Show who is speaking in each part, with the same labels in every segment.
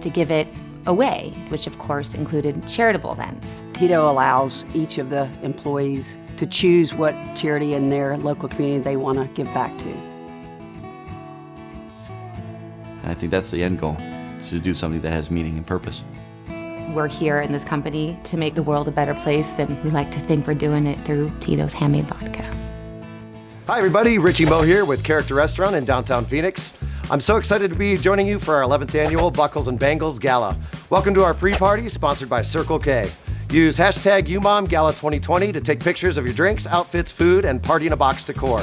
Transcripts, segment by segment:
Speaker 1: to give it away, which of course included charitable events.
Speaker 2: Tito allows each of the employees to choose what charity in their local community they want to give back to.
Speaker 3: I think that's the end goal, is to do something that has meaning and purpose.
Speaker 1: We're here in this company to make the world a better place, and we like to think we're doing it through Tito's handmade vodka.
Speaker 4: Hi everybody, Richie Mo here with Character Restaurant in downtown Phoenix. I'm so excited to be joining you for our 11th annual Buckles Bangles Gala. Welcome to our pre-party sponsored by Circle K. Use hashtag UMOM Gala 2020 to take pictures of your drinks, outfits, food, and party in a box decor.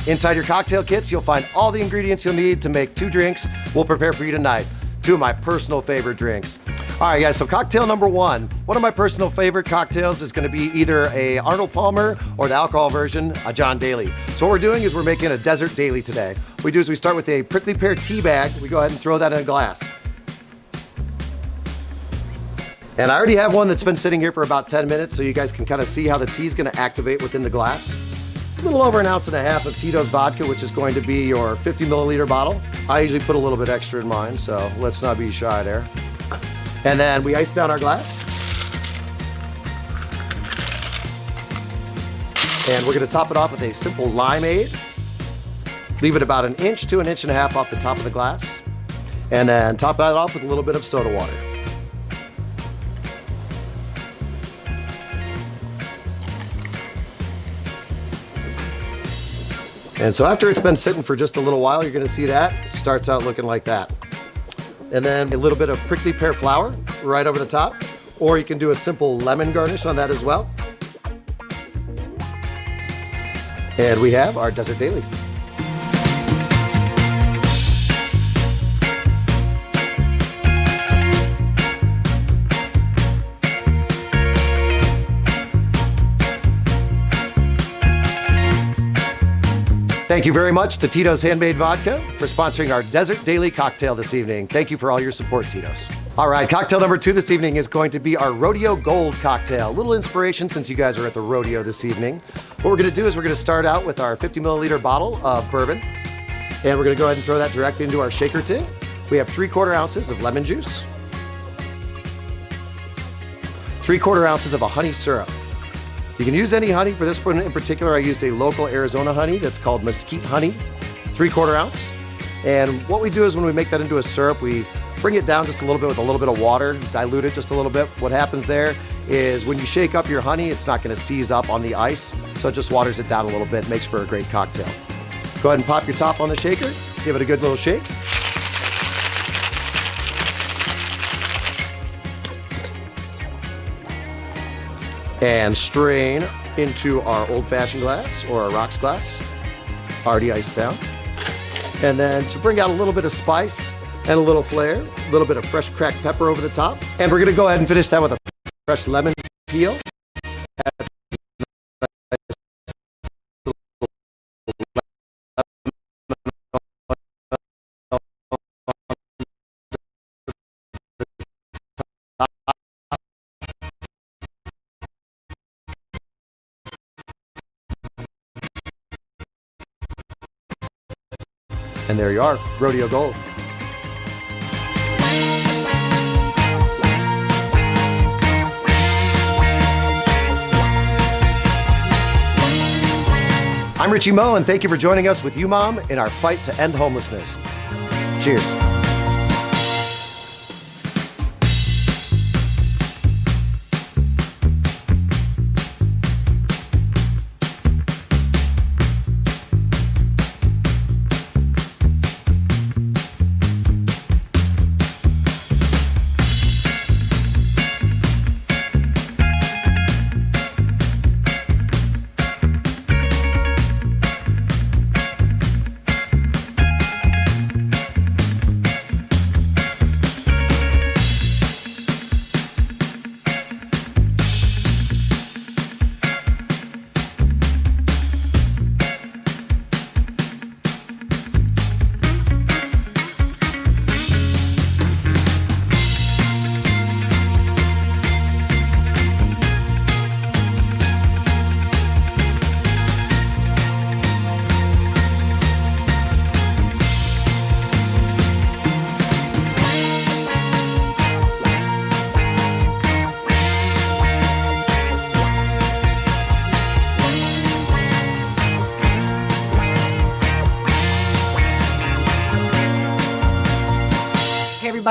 Speaker 4: Inside your cocktail kits, you'll find all the ingredients you'll need to make 2 drinks we'll prepare for you tonight. 2 of my personal favorite drinks. All right, guys, so cocktail number 1. One of my personal favorite cocktails is gonna be either a Arnold Palmer or the alcohol version, a John Daly. So what we're doing is we're making a Desert Daily today. What we do is we start with a prickly pear tea bag. We go ahead and throw that in a glass. And I already have one that's been sitting here for about 10 minutes, so you guys can kind of see how the tea is gonna activate within the glass. A little over 1.5 ounces of Tito's vodka, which is going to be your 50 milliliter bottle. I usually put a little bit extra in mine, so let's not be shy there. And then we ice down our glass. And we're gonna top it off with a simple limeade. Leave it about 1 inch to 1.5 inches off the top of the glass. And then top that off with a little bit of soda water. And so after it's been sitting for just a little while, you're gonna see that starts out looking like that. And then a little bit of prickly pear flower right over the top, or you can do a simple lemon garnish on that as well. And we have our Desert Daily. Thank you very much to Tito's Handmade Vodka for sponsoring our Desert Daily cocktail this evening. Thank you for all your support, Tito's. All right, cocktail number 2 this evening is going to be our Rodeo Gold cocktail. A little inspiration since you guys are at the rodeo this evening. What we're gonna do is we're gonna start out with our 50 milliliter bottle of bourbon, and we're gonna go ahead and throw that directly into our shaker tin. We have 3/4 ounces of lemon juice, 3/4 ounces of a honey syrup. You can use any honey. For this one in particular, I used a local Arizona honey that's called mesquite honey, 3/4 ounce. And what we do is when we make that into a syrup, we bring it down just a little bit with a little bit of water, dilute it just a little bit. What happens there is when you shake up your honey, it's not gonna seize up on the ice, so it just waters it down a little bit, makes for a great cocktail. Go ahead and pop your top on the shaker, give it a good little shake. And strain into our old-fashioned glass or our rocks glass, already iced down. And then to bring out a little bit of spice and a little flair, a little bit of fresh cracked pepper over the top. And we're gonna go ahead and finish that with a fresh lemon peel. And there you are, Rodeo Gold. I'm Richie Mo, and thank you for joining us with UMOM in our fight to end homelessness. Cheers.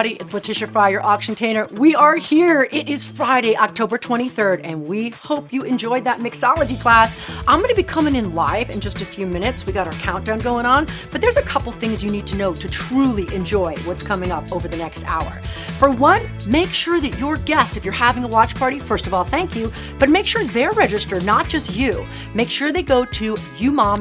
Speaker 5: everybody. It's Letitia Fry, your auction tainer. We are here. It is Friday, October 23rd, and we hope you enjoyed that mixology class. I'm going to be coming in live in just a few minutes. We got our countdown going on, but there's a couple things you need to know to truly enjoy what's coming up over the next hour. For one, make sure that your guest, if you're having a watch party, first of all, thank you, but make sure they're registered, not just you. Make sure they go to umom.org/BB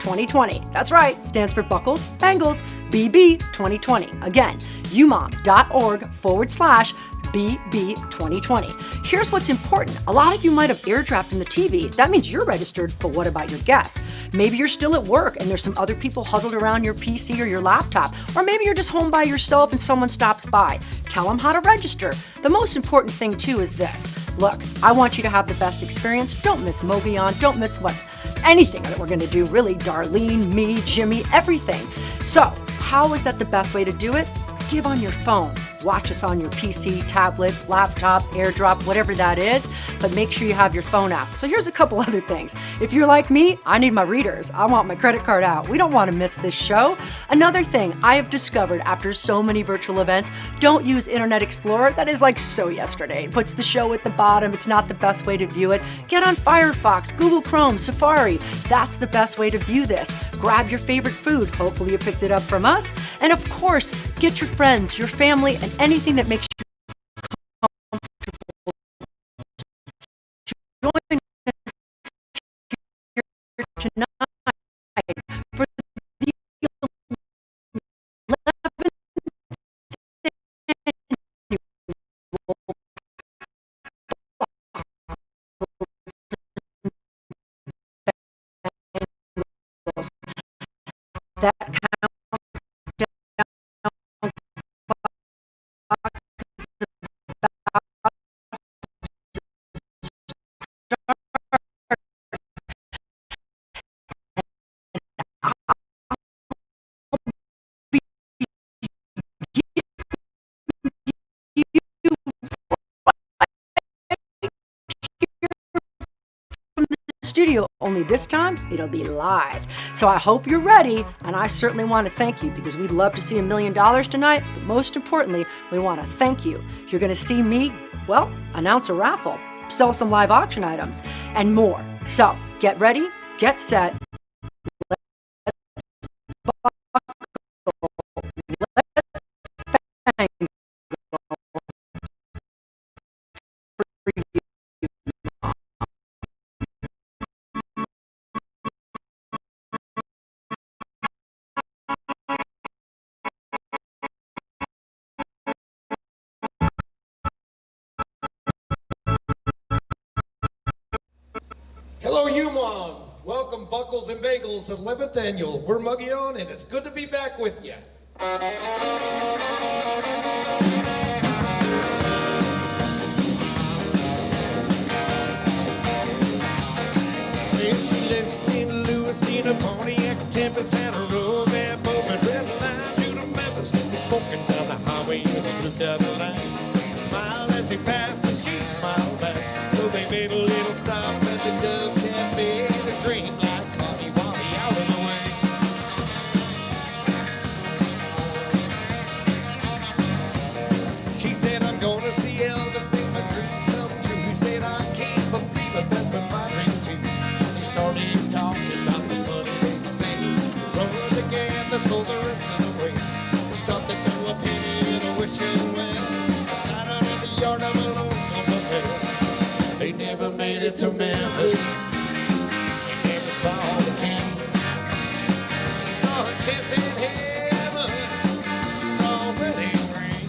Speaker 5: 2020. That's right, stands for Buckles Bangles BB 2020. Again, umom.org/BB 2020. Here's what's important. A lot of you might have eardropped in the TV. That means you're registered, but what about your guests? Maybe you're still at work and there's some other people huddled around your PC or your laptop, or maybe you're just home by yourself and someone stops by. Tell them how to register. The most important thing too is this. Look, I want you to have the best experience. Don't miss Mogollon. Don't miss anything that we're going to do, really. Darlene, me, Jimmy, everything. So, how is that the best way to do it? Give on your phone. Watch us on your PC, tablet, laptop, AirDrop, whatever that is, but make sure you have your phone out. So here's a couple other things. If you're like me, I need my readers. I want my credit card out. We don't want to miss this show. Another thing I have discovered after so many virtual events, don't use Internet Explorer. That is like so yesterday. It puts the show at the bottom. It's not the best way to view it. Get on Firefox, Google Chrome, Safari. That's the best way to view this. Grab your favorite food. Hopefully you picked it up from us. And of course, get your friends, your family, and anything that makes you comfortable. Join us here tonight for the 11th that studio, only this time it'll be live. So I hope you're ready, and I certainly want to thank you because we'd love to see $1 million tonight, but most importantly, we want to thank you. You're going to see me, well, announce a raffle, sell some live auction items, and more. So get ready, get set.
Speaker 6: Hello, UMOM. Welcome, Buckles and Bangles 11th Annual. We're Mogollon, and it's good to be back with you. She lives in St. Louis in a Pontiac, Tempest, and a road map over red line to the Memphis. He's smoking down the highway in a blue Cadillac. He smiled as he passed, and she smiled back. So they made a little stop at the Dove Cafe to dream like coffee while the hours away. She said, I'm gonna see Elvis, make my dreams come true. He said, I can't believe it, that's been my dream too. They started talking about the money they'd save, run together for the rest of the way. They stopped to throw a penny in a wishing well, sat out in the yard of a local motel. They never made it to Memphis. They never saw the king. They saw a chance in heaven. She saw a wedding ring.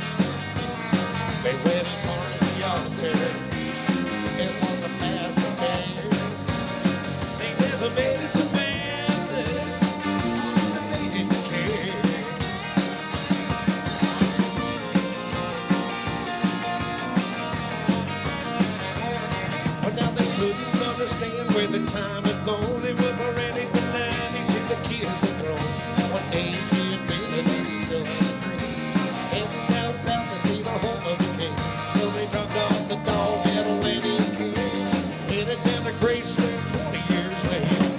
Speaker 6: They went as far as the altar. It was a fast affair. They never made it to Memphis. But they didn't care. But now they couldn't understand where the time had flown. It was already the 90s and the kids had grown. One day she admitted that she still had a dream, heading down south to see the home of the king. So they dropped off the dog at a lady cage, headed down the Great Street 20 years later.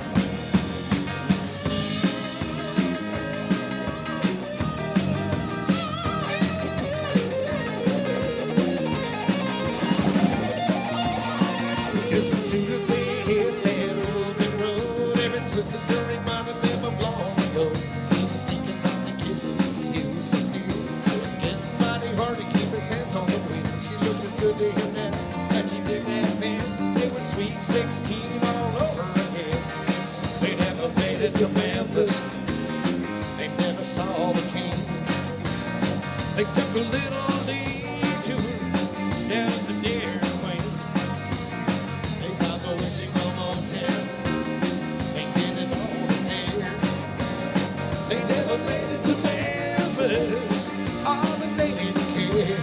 Speaker 6: They took a little detour down the Dairy Queen. They found the wishing motel and get it on air. They never made it to Memphis, all that they didn't care.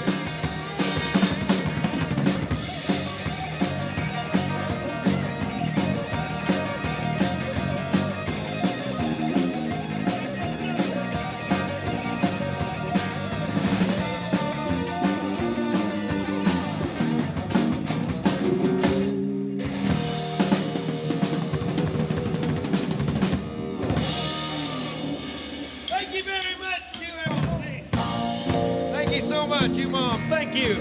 Speaker 6: Thank you very much, everybody. Thank you so much, UMOM. Thank you.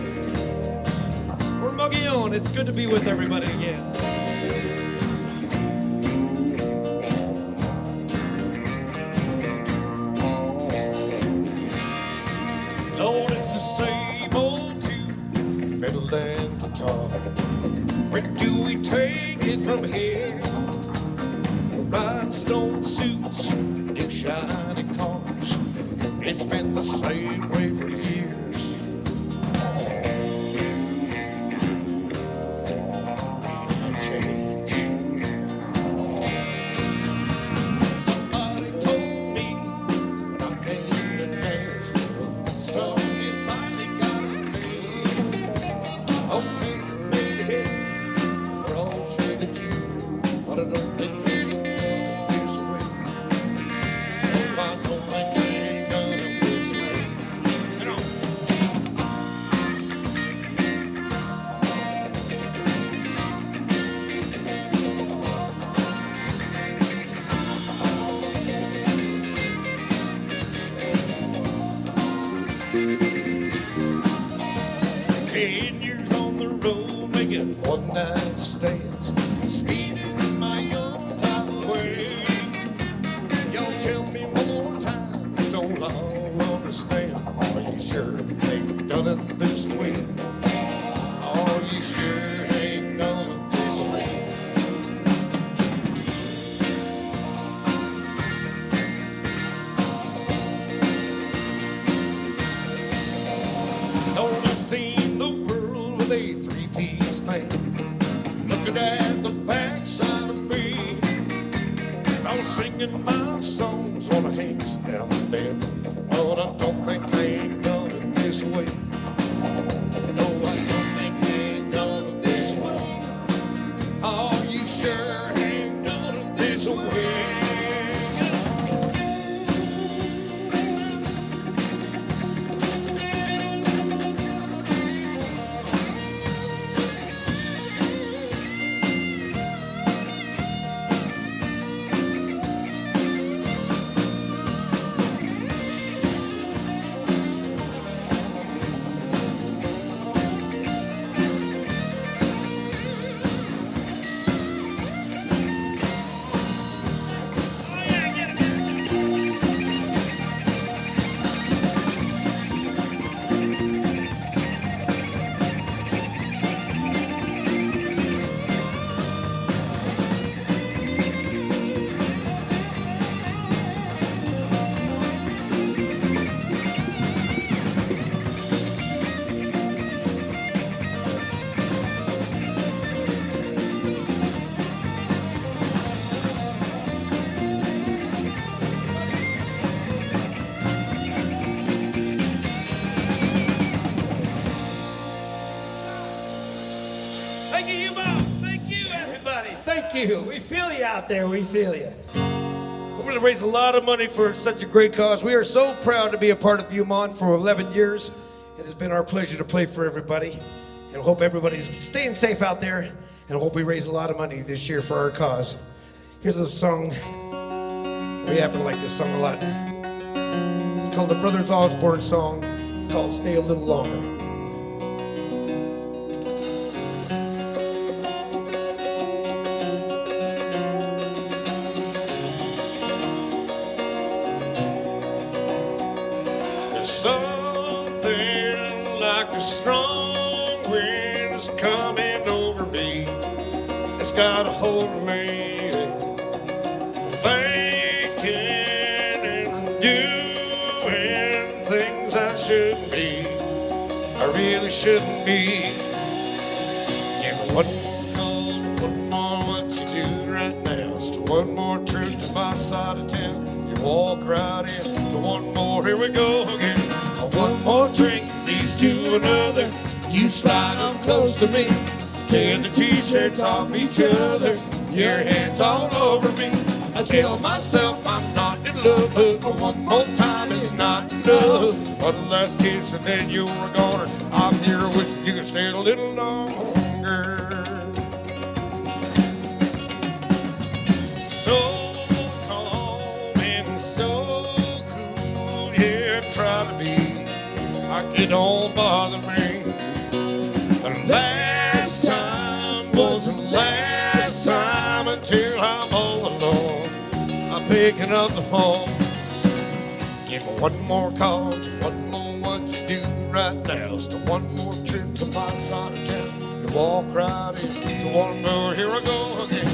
Speaker 6: We're Mogollon. It's good to be with everybody again. Lord, it's the same old tune, fiddle and guitar. Where do we take it from here? Rhinestone suits, new shiny cars. It's been the same way for years. Ain't change. Somebody told me when I came to Nashville, so you finally got a man. Oh, he made it for all shade of you, but I don't think he done it this way. Oh, I don't think he done it this way. You know. Ten years on the road, making one night stands, speeding in my young type of way. Y'all tell me one more time, just so I'll understand. Are you sure ain't done it this way? Are you sure ain't done it this way? Thought I seen the world with a three-piece band, looking at the backside of me. I was singing my songs on a Hanks down there, but I don't think they ain't done it this way. No, I don't think they ain't done it this way. Are you sure ain't done it this way? Thank you, UMOM. Thank you, everybody. Thank you. We feel you out there. We feel you. We're going to raise a lot of money for such a great cause. We are so proud to be a part of UMOM for 11 years. It has been our pleasure to play for everybody. And I hope everybody's staying safe out there. And I hope we raise a lot of money this year for our cause. Here's a song. We happen to like this song a lot. It's called the Brothers Osborne song. It's called Stay a Little Longer. Something like a strong wind's coming over me. It's got a hold of me, thinking and doing things I shouldn't be. I really shouldn't be. Give one more call, one more what you do right now. It's to one more trip to my side of town. You walk right in to one more, here we go again. One more drink leads to another. You slide up close to me. Tear the t-shirts off each other. Your hands all over me. I tell myself I'm not in love, but one more time is not enough. One last kiss and then you're gone. I'm here with you, can stay a little longer. So calm and so cool, yeah, try to be like it don't bother me. The last time was the last time until I'm all alone. I'm picking up the phone. Give one more call to one more what you do right now. It's to one more trip to my side of town. You walk right in to one more, here I go again.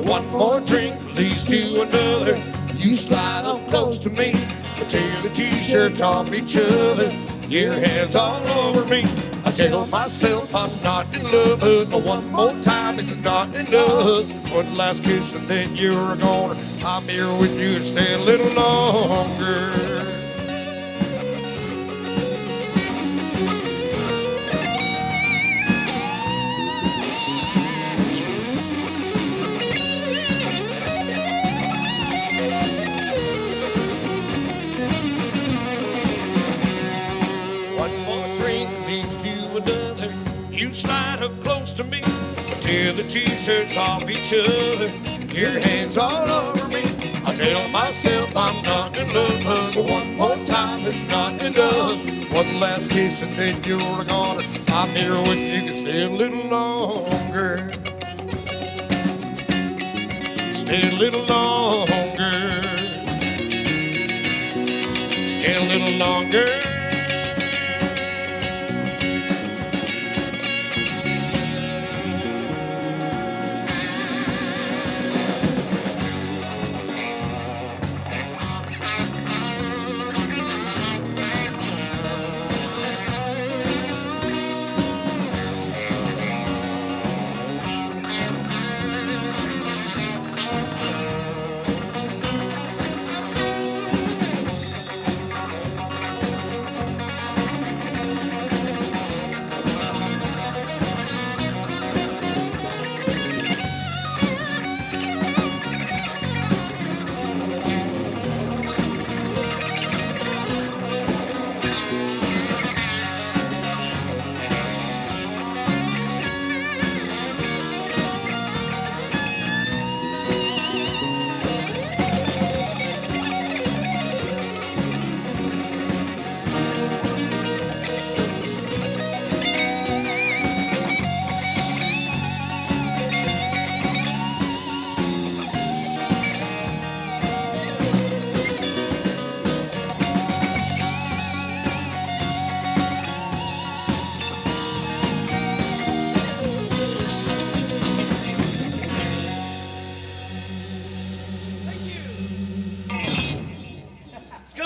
Speaker 6: One more drink leads to another. You slide up close to me. I tear the t-shirts off each other. Your hands all over me. I tell myself I'm not in love, but one more time is not enough. One last kiss and then you're gone. I'm here with you to stay a little longer. You slide up close to me, tear the t-shirts off each other. Your hands all over me. I tell myself I'm not in love, but one more time is not enough. One last kiss and then you're gone. I'm here with you, can stay a little longer. Stay a little longer. Stay a little longer.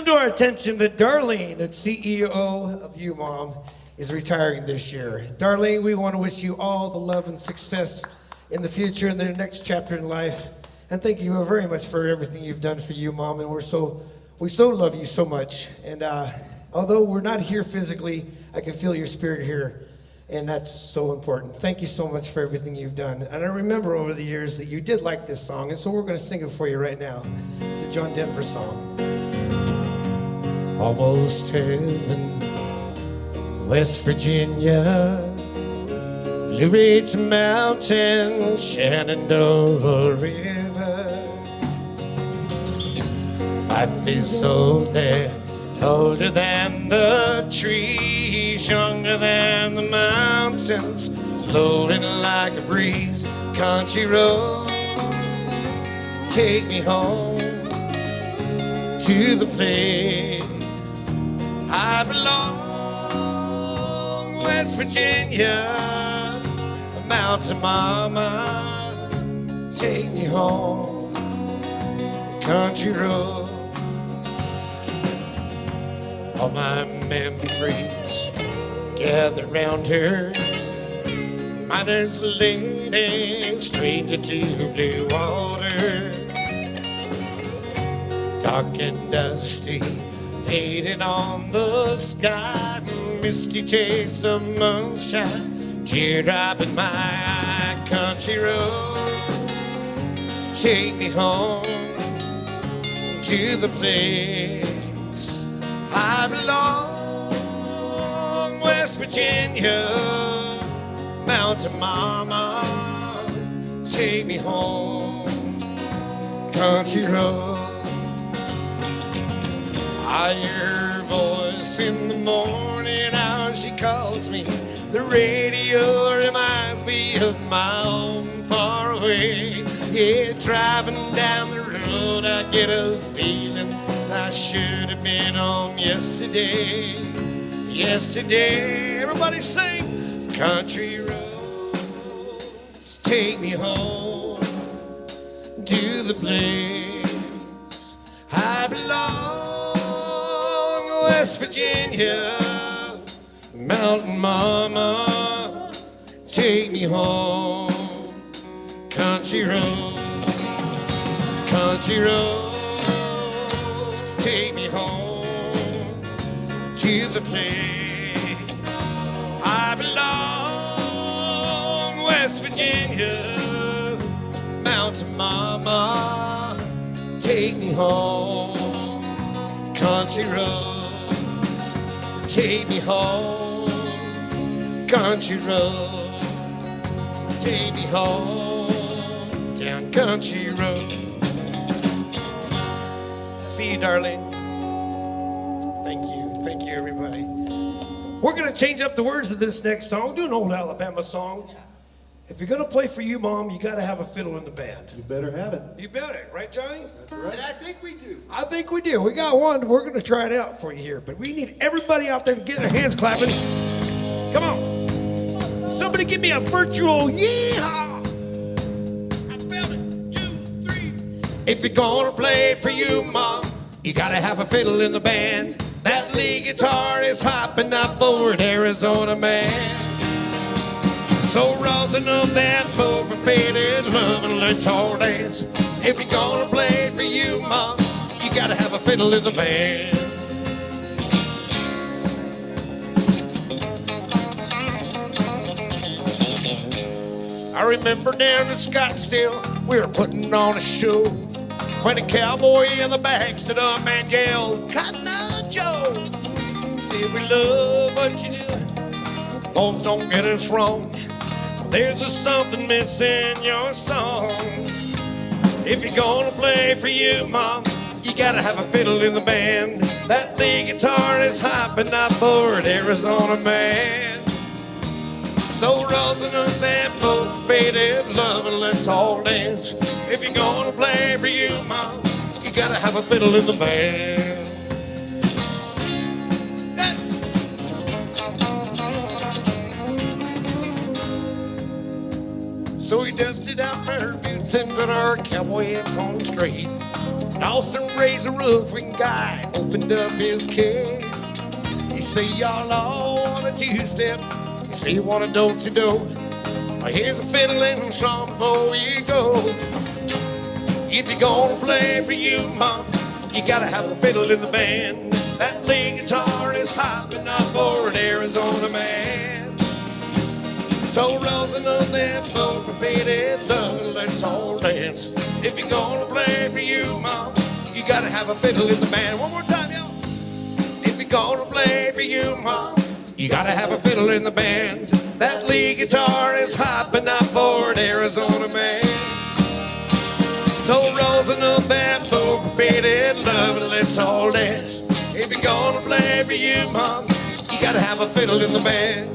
Speaker 6: To our attention that Darlene, the CEO of UMOM, is retiring this year. Darlene, we want to wish you all the love and success in the future and the next chapter in life. And thank you very much for everything you've done for UMOM. And we so love you so much. And although we're not here physically, I can feel your spirit here. And that's so important. Thank you so much for everything you've done. And I remember over the years that you did like this song. And so we're going to sing it for you right now. It's a John Denver song. Almost heaven, West Virginia, Blue Ridge Mountain, Shenandoah River. Life is old there, older than the trees, younger than the mountains, blowing like a breeze. Country roads take me home to the place I belong, West Virginia, a mountain mama, take me home, country road. All my memories gather round her. Miner's lady, stranger to blue water. Dark and dusty, fading on the sky. Misty taste of moonshine, teardrop in my eye. Country road, take me home to the place I belong. West Virginia, Mountain Mama, take me home. Country road, I hear her voice in the morning hours. She calls me. The radio reminds me of my home far away. Yeah, driving down the road, I get a feeling I should have been home yesterday. Yesterday, everybody sing. Country roads, take me home to the place I belong. West Virginia, Mountain Mama, take me home. Country roads, take me home to the place I belong. West Virginia, Mountain Mama, take me home. Country roads, take me home. Country roads, take me home. Down country road. See you, Darlene. Thank you, everybody. We're gonna change up the words of this next song. Do an old Alabama song. If you're gonna play for you, Mom, you gotta have a fiddle in the band.
Speaker 7: You better have it.
Speaker 6: You better, right, Johnny?
Speaker 7: That's right.
Speaker 8: And I think we do.
Speaker 6: I think we do. We got one. We're gonna try it out for you here, but we need everybody out there to get their hands clapping. Come on. Somebody give me a virtual yeehaw. I felt it. 2, 3. If you're gonna play for you, Mom, you gotta have a fiddle in the band. That lead guitar is hopping up for an Arizona man. So rosin up that overfaded love and let's all dance. If you're gonna play for you, Mom, you gotta have a fiddle in the band. I remember down in Scottsdale, we were putting on a show when a cowboy in the back stood up and yelled, Cotton Eye Joe, say we love what you do, bones don't get us wrong, there's just something missing in your song. If you're gonna play for you, Mom, you gotta have a fiddle in the band. That lead guitar is hopping up for an Arizona man. So rosin up that boat faded love and let's all dance. If you're gonna play for you, Mom, you gotta have a fiddle in the band. So we dusted out our boots and put our cowboy hats on straight. Dawson raised a roofing guy, opened up his case. He said, y'all all want a two-step. He said, you want a do-si-do. Here's a fiddle and song before you go. If you're gonna play for you, Mom, you gotta have a fiddle in the band. That lead guitar is hopping up for an Arizona man. So rosin up that boat for faded love, let's all dance. If you're gonna play for you, Mom, you gotta have a fiddle in the band. One more time, y'all. If you're gonna play for you, Mom, you gotta have a fiddle in the band. That lead guitar is hopping up for an Arizona man. So rosin up that boat for faded love, let's all dance. If you're gonna play for you, Mom, you gotta have a fiddle in the band.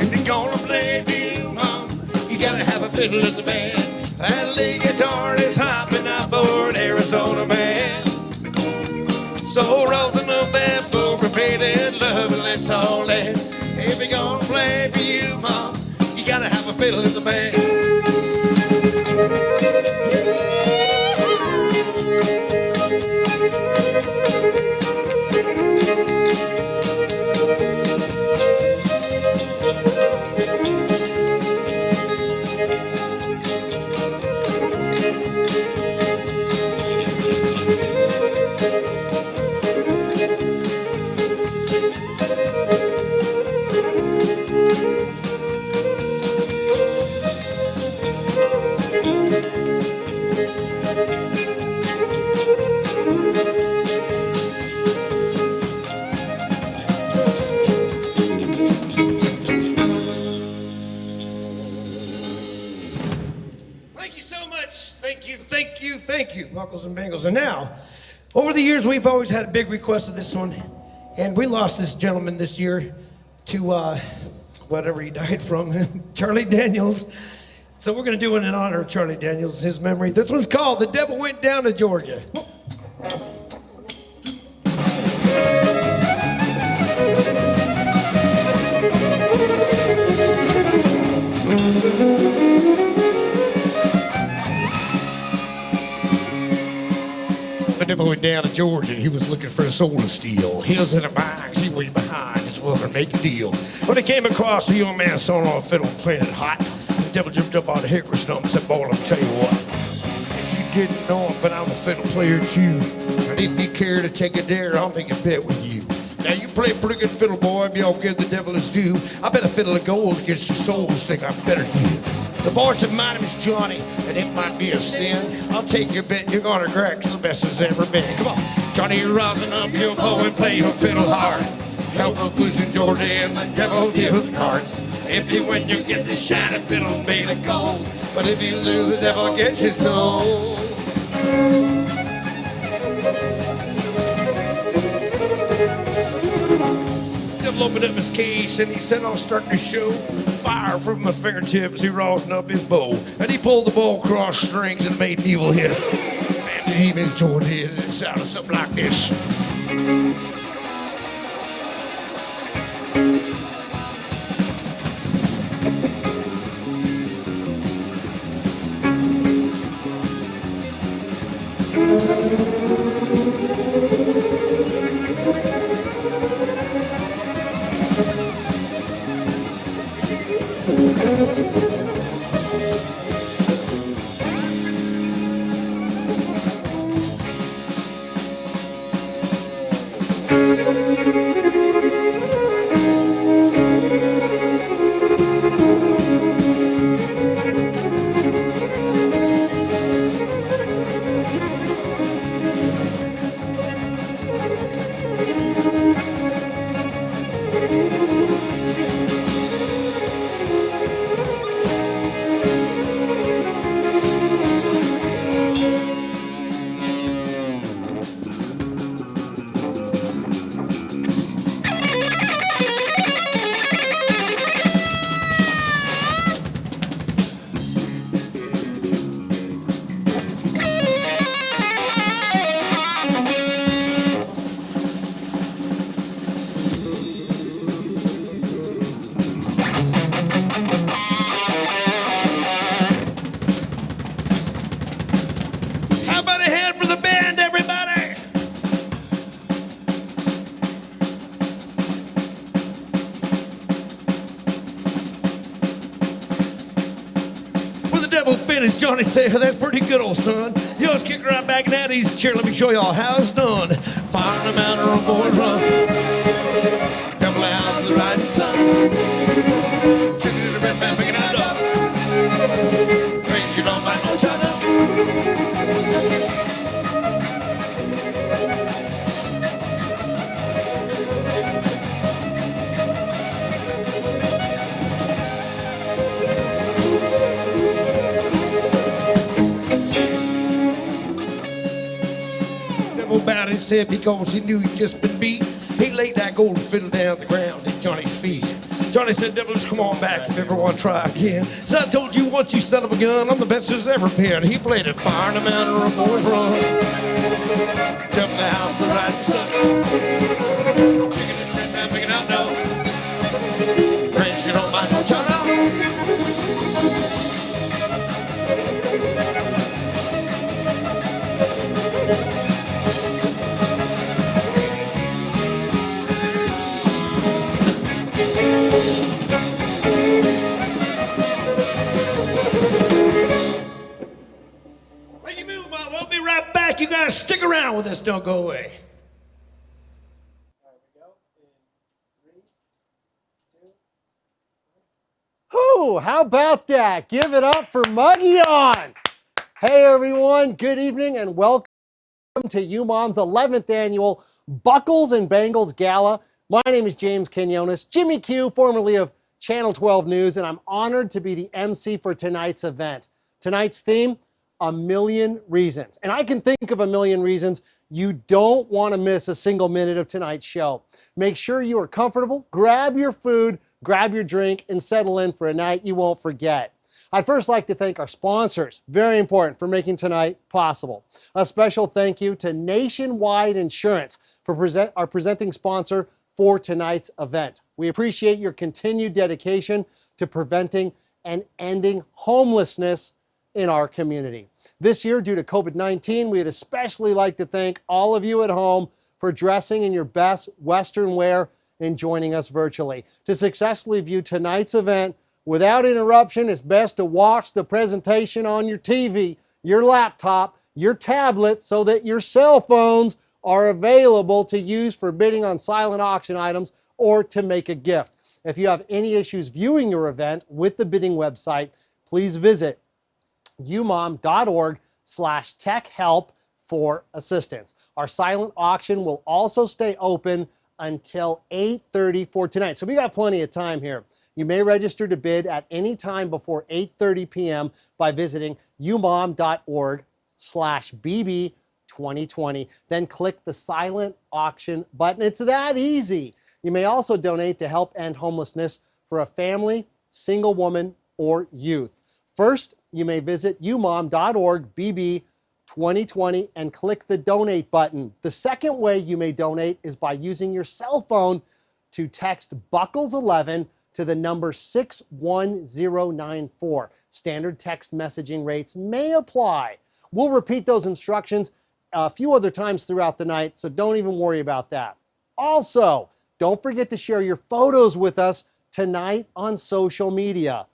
Speaker 6: If you're gonna play for you, fiddle is a band. That lead guitar is hopping out for an Arizona man. So rosin up that full-repeated love and let's all dance. If you're gonna play for you, Mom, you gotta have a fiddle in the band.
Speaker 7: Thank you, Buckles and Bangles. And now, over the years, we've always had a big request of this one, and we lost this gentleman this year to whatever he died from, Charlie Daniels. So we're going to do it in honor of Charlie Daniels, his memory. This one's called "The Devil Went Down to Georgia."
Speaker 6: The devil went down to Georgia. He was looking for a soul to steal. He was in a box. He way behind. Just willing to make a deal. When he came across the young man sawing on a fiddle playing it hot, the devil jumped up on the hickory stump and said, "Boy, I'll tell you what. If you didn't know it, but I'm a fiddle player too. And if you care to take a dare, I'll make a bet with you. Now you play a pretty good fiddle, boy. Be all give the devil his due. I bet a fiddle of gold against your souls think I'm better than you." The boy said, "My name is Johnny, and it might be a sin. I'll take your bet, you're gonna crack the best there's ever been. Come on, Johnny, you're rousing up your bow and play your fiddle hard. Help a blues in Georgia, and the devil deals cards. If you win, you get this shiny fiddle made of gold. But if you lose, the devil gets your soul." Devil opened up his case and he said, "I'll start the show." Fire from his fingertips, he rosin up his bow. And he pulled the bow across strings and made an evil hiss. And the demons joined in and it sounded something like this. Johnny said, "That's pretty good, old son. You just kick right back in that easy chair. Let me show y'all how it's done. Fire the mountain or boy run. Devil house the riding sun. Chicken in the red man picking out up. Praise you don't bite no China." About himself because he knew he'd just been beat. He laid that golden fiddle down the ground at Johnny's feet.
Speaker 7: Johnny said, devil, just come on back if you ever want to try again. So I told you once, you son of a gun, I'm the best there's ever been. He played it fire in the mountain or a boy's run. Come to the house for right and sun. Chicken and red man making out dough. Praise you don't mind no time now. We'll be right back. You guys stick around with us. Don't go away.
Speaker 4: Whew, how about that? Give it up for Mogollon. Hey everyone, good evening and welcome to UMOM's 11th annual Buckles and Bangles Gala. My name is James Quinones, Jimmy Q, formerly of Channel 12 News, and I'm honored to be the MC for tonight's event. Tonight's theme, a million reasons. And I can think of a million reasons you don't want to miss a single minute of tonight's show. Make sure you are comfortable, grab your food, grab your drink, and settle in for a night you won't forget. I'd first like to thank our sponsors, very important, for making tonight possible. A special thank you to Nationwide Insurance for our presenting sponsor for tonight's event. We appreciate your continued dedication to preventing and ending homelessness in our community. This year, due to COVID-19, we'd especially like to thank all of you at home for dressing in your best Western wear and joining us virtually. To successfully view tonight's event without interruption, it's best to watch the presentation on your TV, your laptop, your tablet, so that your cell phones are available to use for bidding on silent auction items or to make a gift. If you have any issues viewing your event with the bidding website, please visit umom.org/techhelp for assistance. Our silent auction will also stay open until 8:30 for tonight. So we got plenty of time here. You may register to bid at any time before 8:30 p.m. by visiting umom.org/bb2020. Then click the silent auction button. It's that easy. You may also donate to help end homelessness for a family, single woman, or youth. First, you may visit umom.org/bb2020 and click the donate button. The second way you may donate is by using your cell phone to text Buckles11 to the number 61094. Standard text messaging rates may apply. We'll repeat those instructions a few other times throughout the night, so don't even worry about that. Also, don't forget to share your photos with us tonight on social media.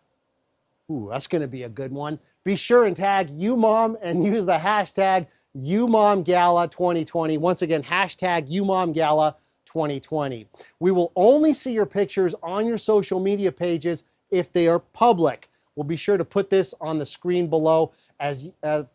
Speaker 4: Ooh, that's going to be a good one. Be sure and tag UMOM and use the hashtag UMOMGala2020. Once again, hashtag UMOMGala2020. We will only see your pictures on your social media pages if they are public. We'll be sure to put this on the screen below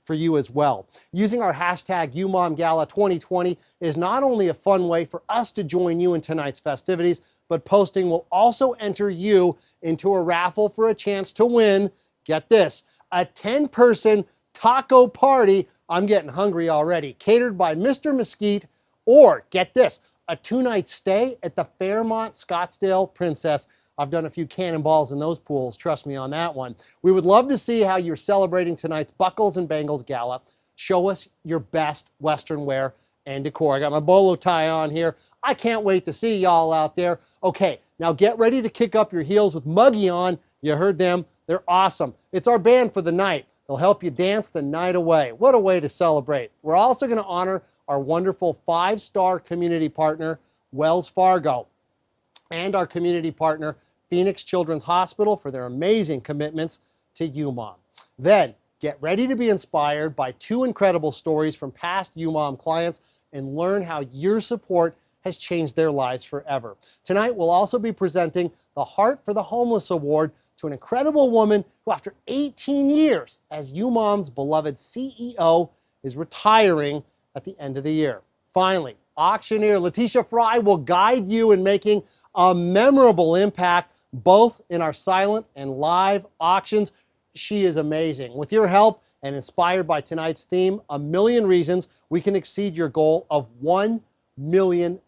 Speaker 4: for you as well. Using our hashtag UMOMGala2020 is not only a fun way for us to join you in tonight's festivities, but posting will also enter you into a raffle for a chance to win, get this, a 10-person taco party, I'm getting hungry already, catered by Mr. Mesquite, or get this, a 2-night stay at the Fairmont Scottsdale Princess. I've done a few cannonballs in those pools, trust me on that one. We would love to see how you're celebrating tonight's Buckles and Bangles Gala. Show us your best Western wear and decor. I got my bolo tie on here. I can't wait to see y'all out there. Okay, now get ready to kick up your heels with Mogollon. You heard them. They're awesome. It's our band for the night. They'll help you dance the night away. What a way to celebrate. We're also going to honor our wonderful 5-star community partner, Wells Fargo, and our community partner, Phoenix Children's Hospital, for their amazing commitments to UMOM. Then, get ready to be inspired by 2 incredible stories from past UMOM clients and learn how your support has changed their lives forever. Tonight, we'll also be presenting the Heart for the Homeless Award to an incredible woman who, after 18 years as UMOM's beloved CEO, is retiring at the end of the year. Finally, auctioneer Letitia Fry will guide you in making a memorable impact both in our silent and live auctions. She is amazing. With your help and inspired by tonight's theme, A Million Reasons, we can exceed your goal of $1 million.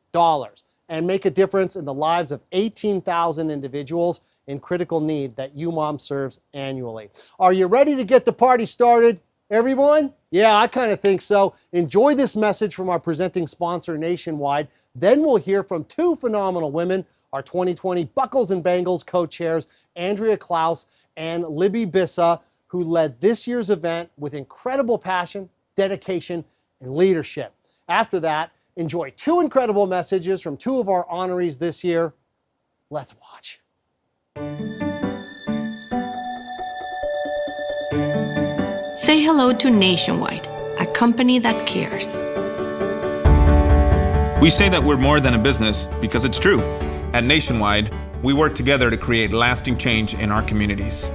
Speaker 8: and make a difference in the lives of 18,000 individuals in critical need that UMOM serves annually. Are you ready to get the party started, everyone? Yeah, I kind of think so. Enjoy this message from our presenting sponsor, Nationwide. Then we'll hear from two phenomenal women, our 2020 Buckles and Bangles co-chairs, Andrea Klaus and Libby Bissa, who led this year's event with incredible passion, dedication, and leadership. After that, enjoy two incredible messages from two of our honorees this year. Let's watch.
Speaker 9: Say hello to Nationwide, a company that cares.
Speaker 10: We say that we're more than a business because it's true. At Nationwide, we work together to create lasting change in our communities.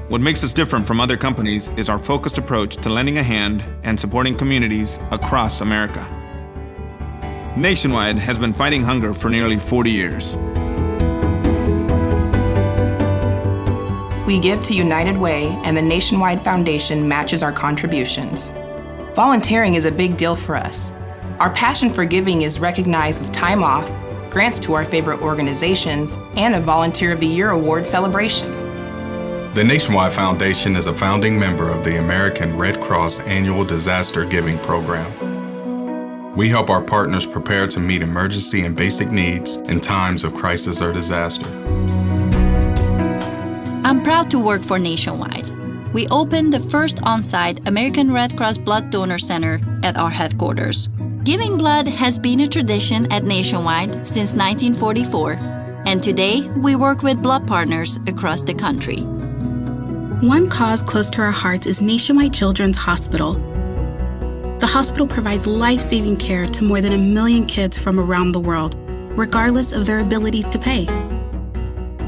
Speaker 10: What makes us different from other companies is our focused approach to lending a hand and supporting communities across America. Nationwide has been fighting hunger for nearly 40 years.
Speaker 11: We give to United Way, and the Nationwide Foundation matches our contributions. Volunteering is a big deal for us. Our passion for giving is recognized with time off, grants to our favorite organizations, and a Volunteer of the Year award celebration.
Speaker 12: The Nationwide Foundation is a founding member of the American Red Cross Annual Disaster Giving Program. We help our partners prepare to meet emergency and basic needs in times of crisis or disaster.
Speaker 13: I'm proud to work for Nationwide. We opened the first on-site American Red Cross Blood Donor Center at our headquarters. Giving blood has been a tradition at Nationwide since 1944, and today we work with blood partners across the country.
Speaker 14: One cause close to our hearts is Nationwide Children's Hospital. The hospital provides life-saving care to more than 1 million kids from around the world, regardless of their ability to pay.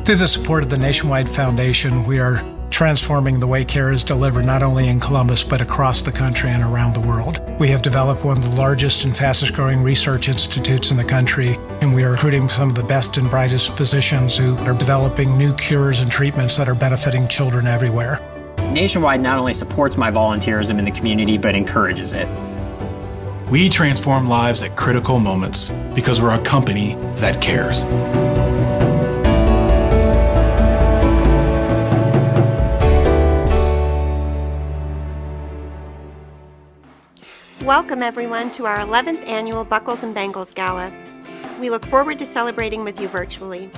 Speaker 15: Through the support of the Nationwide Foundation, we are transforming the way care is delivered not only in Columbus, but across the country and around the world. We have developed one of the largest and fastest growing research institutes in the country, and we are recruiting some of the best and brightest physicians who are developing new cures and treatments that are benefiting children everywhere.
Speaker 16: Nationwide not only supports my volunteerism in the community, but encourages it.
Speaker 17: We transform lives at critical moments because we're a company that cares.
Speaker 18: Welcome everyone to our 11th annual Buckles and Bangles Gala. We look forward to celebrating with you virtually.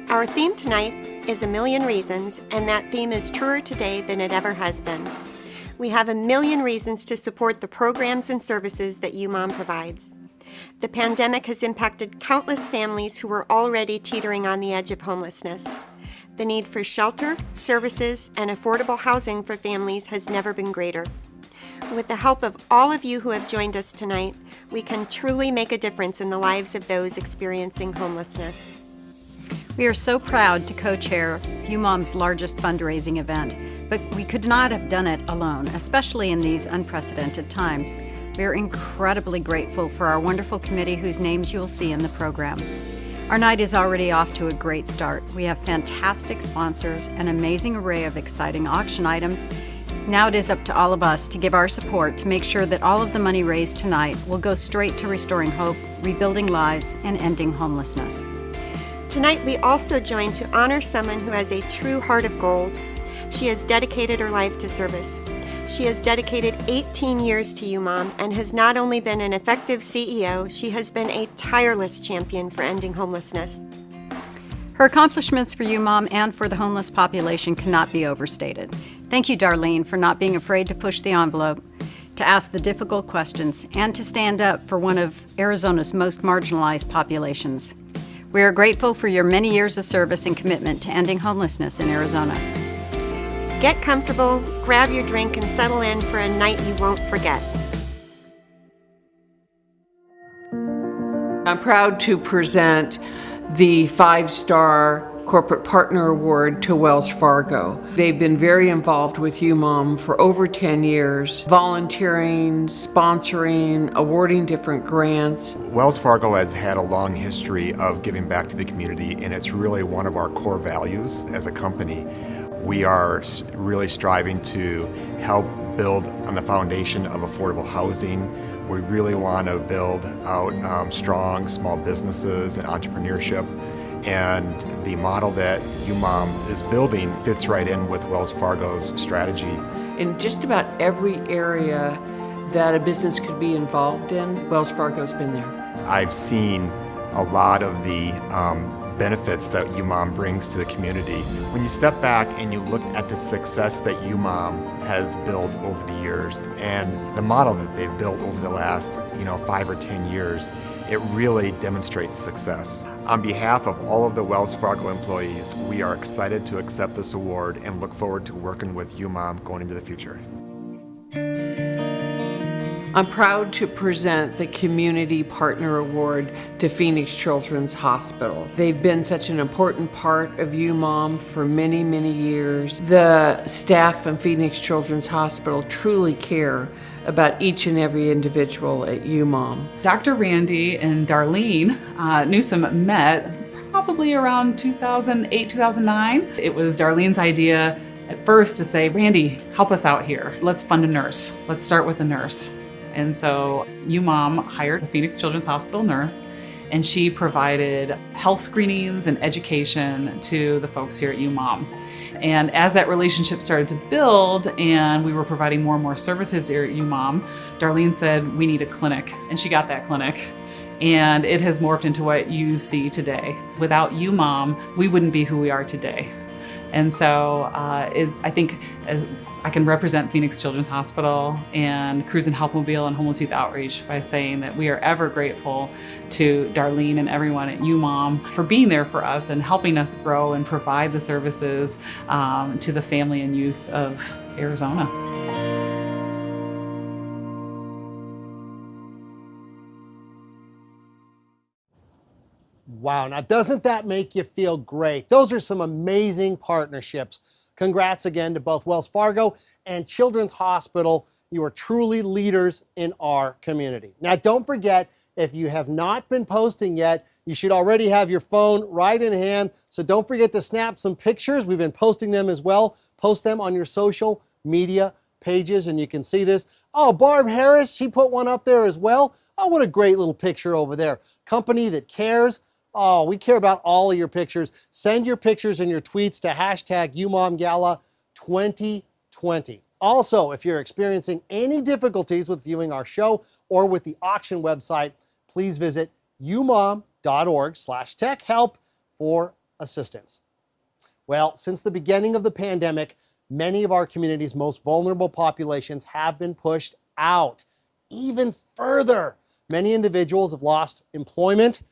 Speaker 18: Our theme tonight is A Million Reasons, and that theme is truer today than it ever has been. We have 1 million reasons to support the programs and services that UMOM provides. The pandemic has impacted countless families who were already teetering on the edge of homelessness. The need for shelter, services, and affordable housing for families has never been greater. With the help of all of you who have joined us tonight, we can truly make a difference in the lives of those experiencing homelessness.
Speaker 5: We are so proud to co-chair UMOM's largest fundraising event, but we could not have done it alone, especially in these unprecedented times. We are incredibly grateful for our wonderful committee whose names you will see in the program. Our night is already off to a great start. We have fantastic sponsors, an amazing array of exciting auction items. Now it is up to all of us to give our support to make sure that all of the money raised tonight will go straight to restoring hope, rebuilding lives, and ending homelessness.
Speaker 18: Tonight we also join to honor someone who has a true heart of gold. She has dedicated her life to service. She has dedicated 18 years to UMOM and has not only been an effective CEO, she has been a tireless champion for ending homelessness.
Speaker 5: Her accomplishments for UMOM and for the homeless population cannot be overstated. Thank you, Darlene, for not being afraid to push the envelope, to ask the difficult questions, and to stand up for one of Arizona's most marginalized populations. We are grateful for your many years of service and commitment to ending homelessness in Arizona.
Speaker 18: Get comfortable, grab your drink, and settle in for a night you won't forget.
Speaker 19: I'm proud to present the 5-star Corporate Partner Award to Wells Fargo. They've been very involved with UMOM for over 10 years, volunteering, sponsoring, awarding different grants.
Speaker 20: Wells Fargo has had a long history of giving back to the community, and it's really one of our core values as a company. We are really striving to help build on the foundation of affordable housing, We really want to build out strong small businesses and entrepreneurship. And the model that UMOM is building fits right in with Wells Fargo's strategy.
Speaker 19: In just about every area that a business could be involved in, Wells Fargo's been there.
Speaker 20: I've seen a lot of the benefits that UMOM brings to the community. When you step back and you look at the success that UMOM has built over the years and the model that they've built over the last 5 or 10 years, it really demonstrates success. On behalf of all of the Wells Fargo employees, we are excited to accept this award and look forward to working with UMOM going into the future.
Speaker 19: I'm proud to present the Community Partner Award to Phoenix Children's Hospital. They've been such an important part of UMOM for many, many years. The staff from Phoenix Children's Hospital truly care about each and every individual at UMOM.
Speaker 21: Dr. Randy and Darlene Newsom met probably around 2008, 2009. It was Darlene's idea at first to say, Randy, help us out here. Let's fund a nurse. Let's start with a nurse. And so UMOM hired a Phoenix Children's Hospital nurse, and she provided health screenings and education to the folks here at UMOM. And as that relationship started to build and we were providing more and more services here at UMOM, Darlene said, we need a clinic. And she got that clinic. And it has morphed into what you see today. Without UMOM, we wouldn't be who we are today. And so I think as I can represent Phoenix Children's Hospital and Cruise and Helpmobile and Homeless Youth Outreach by saying that we are ever grateful to Darlene and everyone at UMOM for being there for us and helping us grow and provide the services to the family and youth of Arizona.
Speaker 8: Wow, now doesn't that make you feel great? Those are some amazing partnerships. Congrats again to both Wells Fargo and Children's Hospital. You are truly leaders in our community. Now don't forget, if you have not been posting yet, you should already have your phone right in hand. So don't forget to snap some pictures. We've been posting them as well. Post them on your social media pages and you can see this. Oh, Barb Harris, she put one up there as well. Oh, what a great little picture over there. Company that cares. Oh, we care about all of your pictures. Send your pictures and your tweets to hashtag UMOMGala 2020. Also, if you're experiencing any difficulties with viewing our show or with the auction website, please visit umom.org/techhelp for assistance. Well, since the beginning of the pandemic, many of our community's most vulnerable populations have been pushed out even further. Many individuals have lost employment,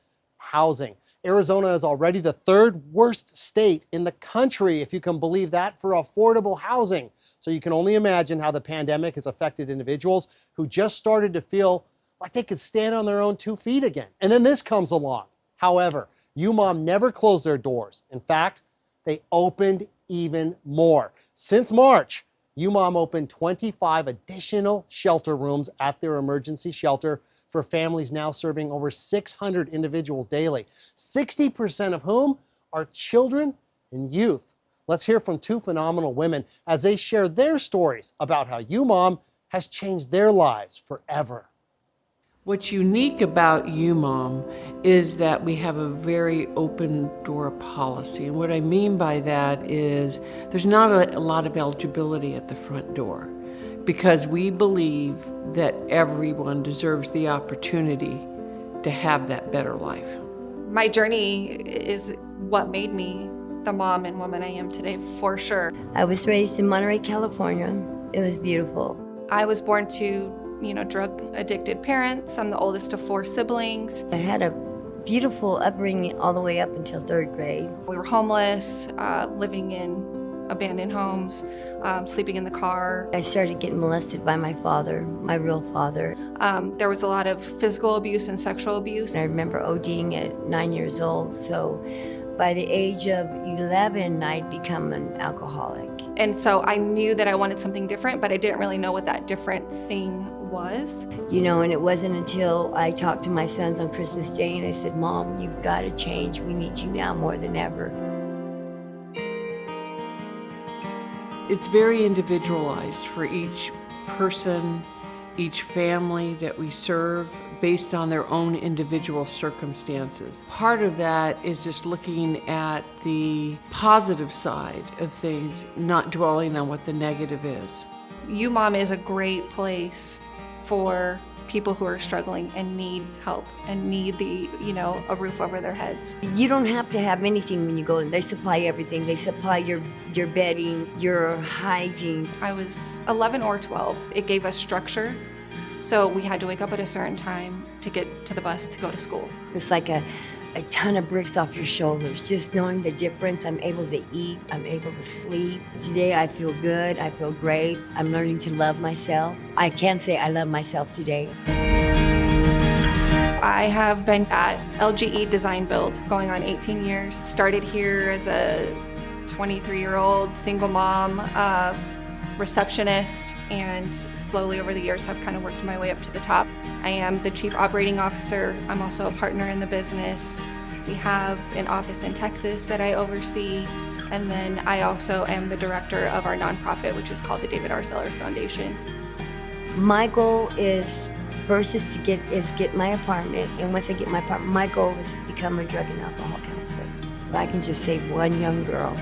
Speaker 8: housing. Arizona is already the third worst state in the country, if you can believe that, for affordable housing. So you can only imagine how the pandemic has affected individuals who just started to feel like they could stand on their own 2 feet again. And then this comes along. However, UMOM never closed their doors. In fact, they opened even more. Since March, UMOM opened 25 additional shelter rooms at their emergency shelter for families now serving over 600 individuals daily, 60% of whom are children and youth. Let's hear from 2 phenomenal women as they share their stories about how UMOM has changed their lives forever.
Speaker 19: What's unique about UMOM is that we have a very open door policy. And what I mean by that is there's not a lot of eligibility at the front door, because we believe that everyone deserves the opportunity to have that better life.
Speaker 22: My journey is what made me the mom and woman I am today, for sure.
Speaker 23: I was raised in Monterey, California. It was beautiful.
Speaker 22: I was born to, drug-addicted parents. I'm the oldest of 4 siblings.
Speaker 23: I had a beautiful upbringing all the way up until 3rd grade.
Speaker 22: We were homeless, living in abandoned homes, sleeping in the car.
Speaker 23: I started getting molested by my father, my real father.
Speaker 22: There was a lot of physical abuse and sexual abuse.
Speaker 23: I remember ODing at 9 years old, so by the age of 11, I'd become an alcoholic.
Speaker 22: And so I knew that I wanted something different, but I didn't really know what that different thing was.
Speaker 23: And it wasn't until I talked to my sons on Christmas Day and I said, Mom, you've got to change. We need you now more than ever.
Speaker 19: It's very individualized for each person each family that we serve based on their own individual circumstances. Part of that is just looking at the positive side of things, not dwelling on what the negative is.
Speaker 22: UMOM is a great place for people who are struggling and need help and need a roof over their heads.
Speaker 23: You don't have to have anything when you go in. They supply everything. They supply your bedding, your hygiene.
Speaker 22: I was 11 or 12. It gave us structure, so we had to wake up at a certain time to get to the bus to go to school.
Speaker 23: It's like a ton of bricks off your shoulders. Just knowing the difference, I'm able to eat, I'm able to sleep. Today I feel good, I feel great. I'm learning to love myself. I can say I love myself today.
Speaker 22: I have been at LGE Design Build going on 18 years. Started here as a 23-year-old single mom, receptionist, and slowly over the years have kind of worked my way up to the top. I am the Chief Operating Officer. I'm also a partner in the business. We have an office in Texas that I oversee, and then I also am the director of our nonprofit, which is called the David R. Sellers Foundation.
Speaker 23: My goal is first is to get my apartment, and once I get my apartment, my goal is to become a drug and alcohol counselor. If I can just save one young girl,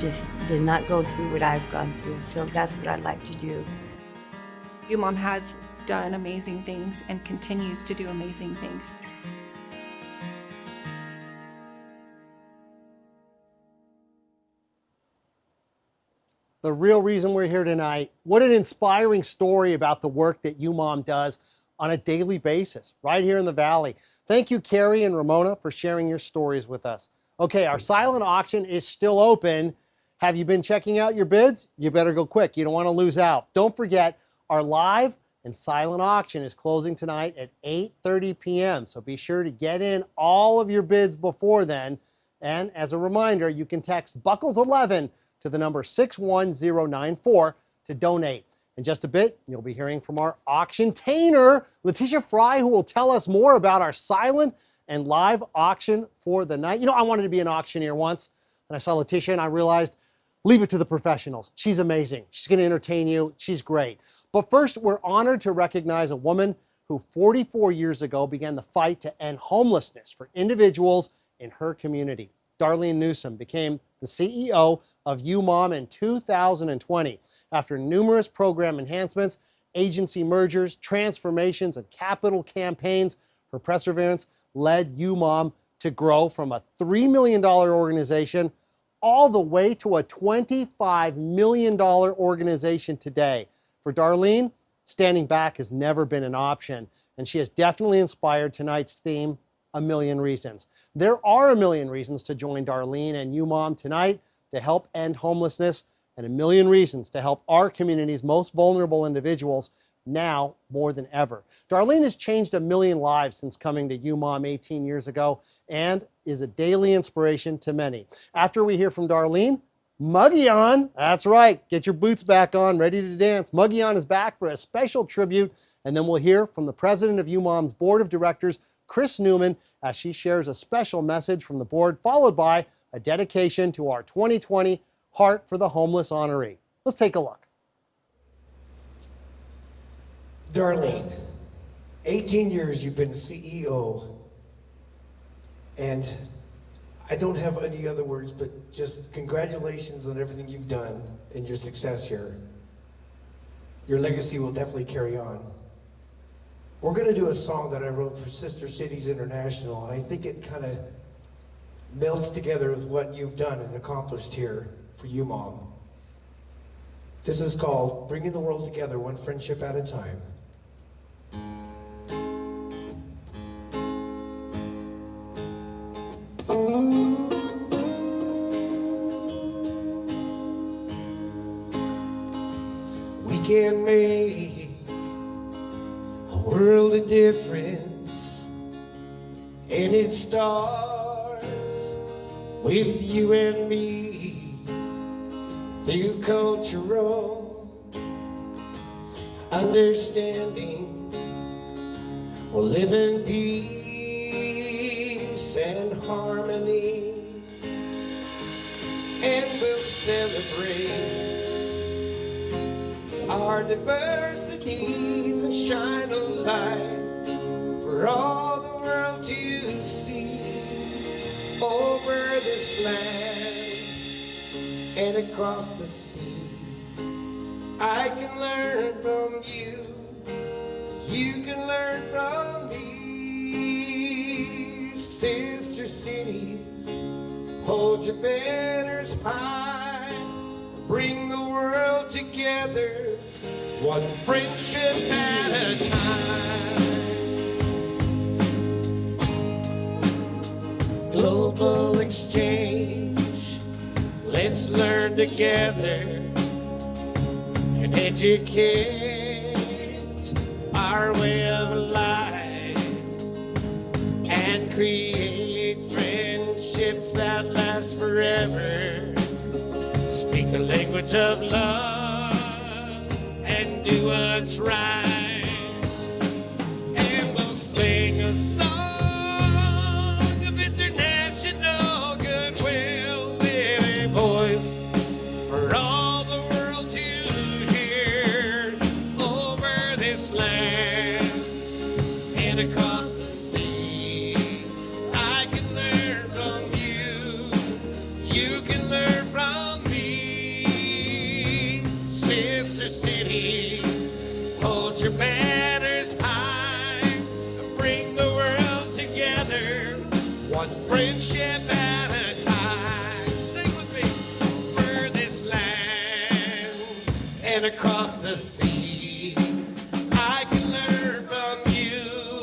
Speaker 23: just to not go through what I've gone through, so that's what I'd like to do.
Speaker 22: UMOM has done amazing things and continues to do amazing things.
Speaker 8: The real reason we're here tonight, what an inspiring story about the work that UMOM does on a daily basis right here in the Valley. Thank you, Carrie and Ramona, for sharing your stories with us. Okay, our silent auction is still open. Have you been checking out your bids? You better go quick. You don't want to lose out. Don't forget, our live and silent auction is closing tonight at 8:30 p.m. So be sure to get in all of your bids before then. And as a reminder, you can text Buckles11 to the number 61094 to donate. In just a bit, you'll be hearing from our auction-tainer, Letitia Fry, who will tell us more about our silent and live auction for the night. You know, I wanted to be an auctioneer once, and I saw Letitia and I realized, leave it to the professionals. She's amazing. She's going to entertain you. She's great. But first, we're honored to recognize a woman who 44 years ago began the fight to end homelessness for individuals in her community. Darlene Newsom became the CEO of UMOM in 2020. After numerous program enhancements, agency mergers, transformations, and capital campaigns, her perseverance led UMOM to grow from a $3 million organization all the way to a $25 million organization today. For Darlene, standing back has never been an option, and she has definitely inspired tonight's theme, A Million Reasons. There are a million reasons to join Darlene and UMOM tonight to help end homelessness, and a million reasons to help our community's most vulnerable individuals now more than ever. Darlene has changed a million lives since coming to UMOM 18 years ago and is a daily inspiration to many. After we hear from Darlene, Mogollon, that's right, get your boots back on, ready to dance. Mogollon is back for a special tribute, and then we'll hear from the president of UMOM's board of directors, Chris Newman, as she shares a special message from the board, followed by a dedication to our 2020 Heart for the Homeless honoree. Let's take a look.
Speaker 7: Darlene, 18 years you've been CEO, and I don't have any other words, but just congratulations on everything you've done and your success here. Your legacy will definitely carry on. We're going to do a song that I wrote for Sister Cities International, and I think it kind of melts together with what you've done and accomplished here for UMOM. This is called Bringing the World Together, One Friendship at a Time. We can make a world of difference, and it starts with you and me. Through cultural understanding, we'll live in peace and harmony, and we'll celebrate
Speaker 6: our diversities and shine a light for all the world to see. Over this land and across the sea, I can learn from you, you can learn from me. Sister cities, hold your banners high, bring the world together, one friendship at a time. Global exchange, let's learn together and educate our way of life and create friendships that last forever. Speak the language of love and do what's right, and we'll sing a song of international goodwill, with a voice for all the world to hear. Over this land and across the sea, I can learn from you, you can learn from me. Sister cities, hold your banners high, bring the world together, one friendship at a time. Sing with me. For this land and across the sea, I can learn from you,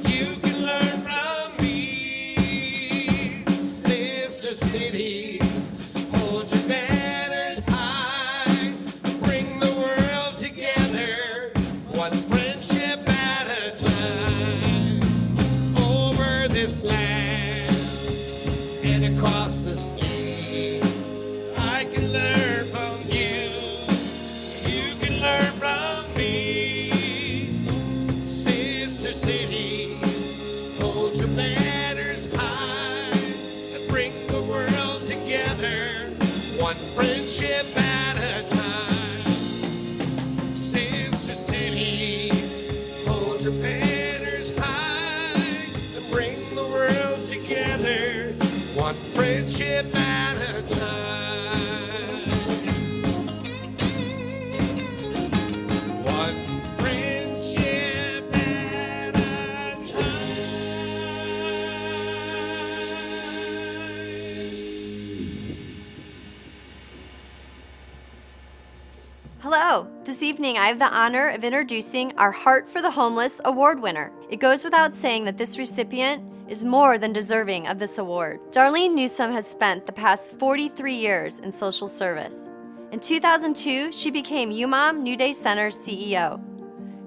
Speaker 6: you can learn from me. Sister cities, hold your banners high, bring the world together, one friendship at a time. Over this land and across the sea, I can learn from you, you can learn from me. Sister cities, hold your banners high and bring the world together, one friendship at a time. Sister cities, hold your banners high and bring the world together, one friendship at a time. One friendship at a
Speaker 1: Hello. This evening I have the honor of introducing our Heart for the Homeless award winner. It goes without saying that this recipient is more than deserving of this award. Darlene Newsom has spent the past 43 years in social service. In 2002, she became UMOM New Day Center's CEO.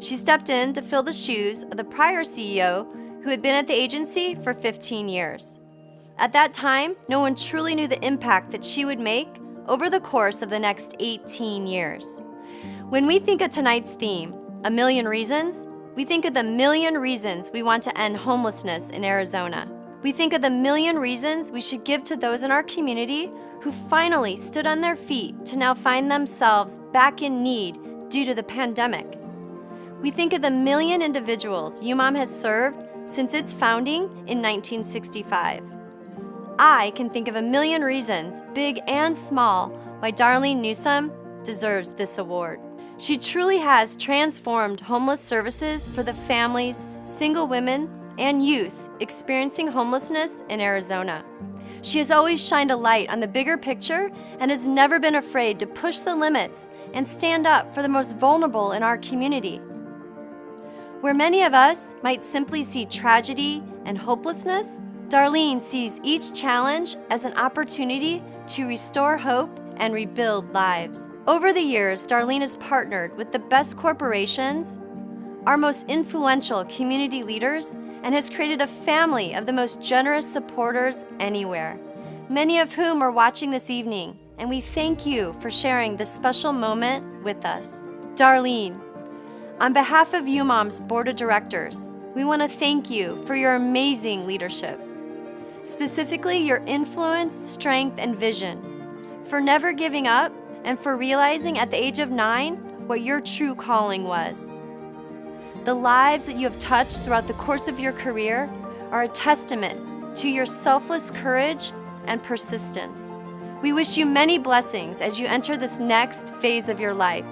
Speaker 1: She stepped in to fill the shoes of the prior CEO who had been at the agency for 15 years. At that time, no one truly knew the impact that she would make over the course of the next 18 years. When we think of tonight's theme, A Million Reasons, we think of the million reasons we want to end homelessness in Arizona. We think of the million reasons we should give to those in our community who finally stood on their feet to now find themselves back in need due to the pandemic. We think of the million individuals UMOM has served since its founding in 1965. I can think of a million reasons, big and small, why Darlene Newsom deserves this award. She truly has transformed homeless services for the families, single women, and youth experiencing homelessness in Arizona. She has always shined a light on the bigger picture and has never been afraid to push the limits and stand up for the most vulnerable in our community. Where many of us might simply see tragedy and hopelessness, Darlene sees each challenge as an opportunity to restore hope and rebuild lives. Over the years, Darlene has partnered with the best corporations, our most influential community leaders, and has created a family of the most generous supporters anywhere, many of whom are watching this evening, and we thank you for sharing this special moment with us. Darlene, on behalf of UMOM's Board of Directors, we want to thank you for your amazing leadership, specifically your influence, strength, and vision, for never giving up, and for realizing at the age of 9 what your true calling was. The lives that you have touched throughout the course of your career are a testament to your selfless courage and persistence. We wish you many blessings as you enter this next phase of your life.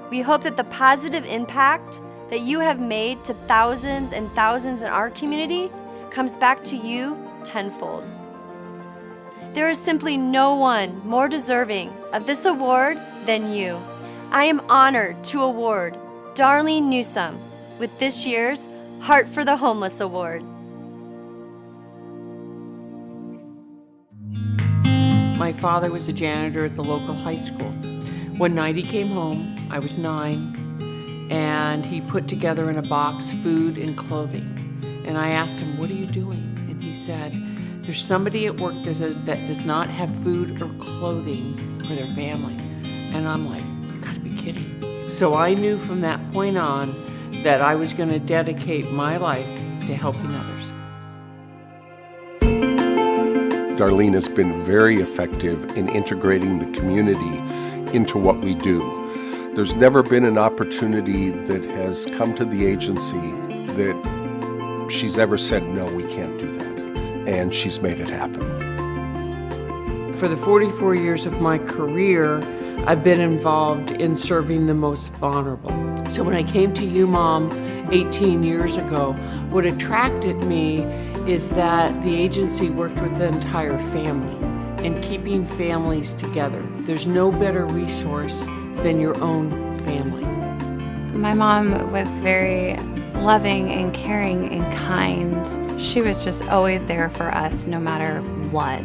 Speaker 1: We hope that the positive impact that you have made to thousands and thousands in our community comes back to you tenfold. There is simply no one more deserving of this award than you. I am honored to award Darlene Newsom with this year's Heart for the Homeless Award.
Speaker 19: My father was a janitor at the local high school. One night he came home, I was 9, and he put together in a box food and clothing. And I asked him, "What are you doing?" And he said, "There's somebody at work that does not have food or clothing for their family." And I'm like, "You gotta be kidding." So I knew from that point on that I was gonna dedicate my life to helping others.
Speaker 2: Darlene has been very effective in integrating the community into what we do. There's never been an opportunity that has come to the agency that she's ever said, "No, we can't do that." And she's made it happen.
Speaker 19: For the 44 years of my career, I've been involved in serving the most vulnerable. So when I came to UMOM 18 years ago, what attracted me is that the agency worked with the entire family and keeping families together. There's no better resource than your own family.
Speaker 3: My mom was very loving and caring and kind. She was just always there for us no matter what.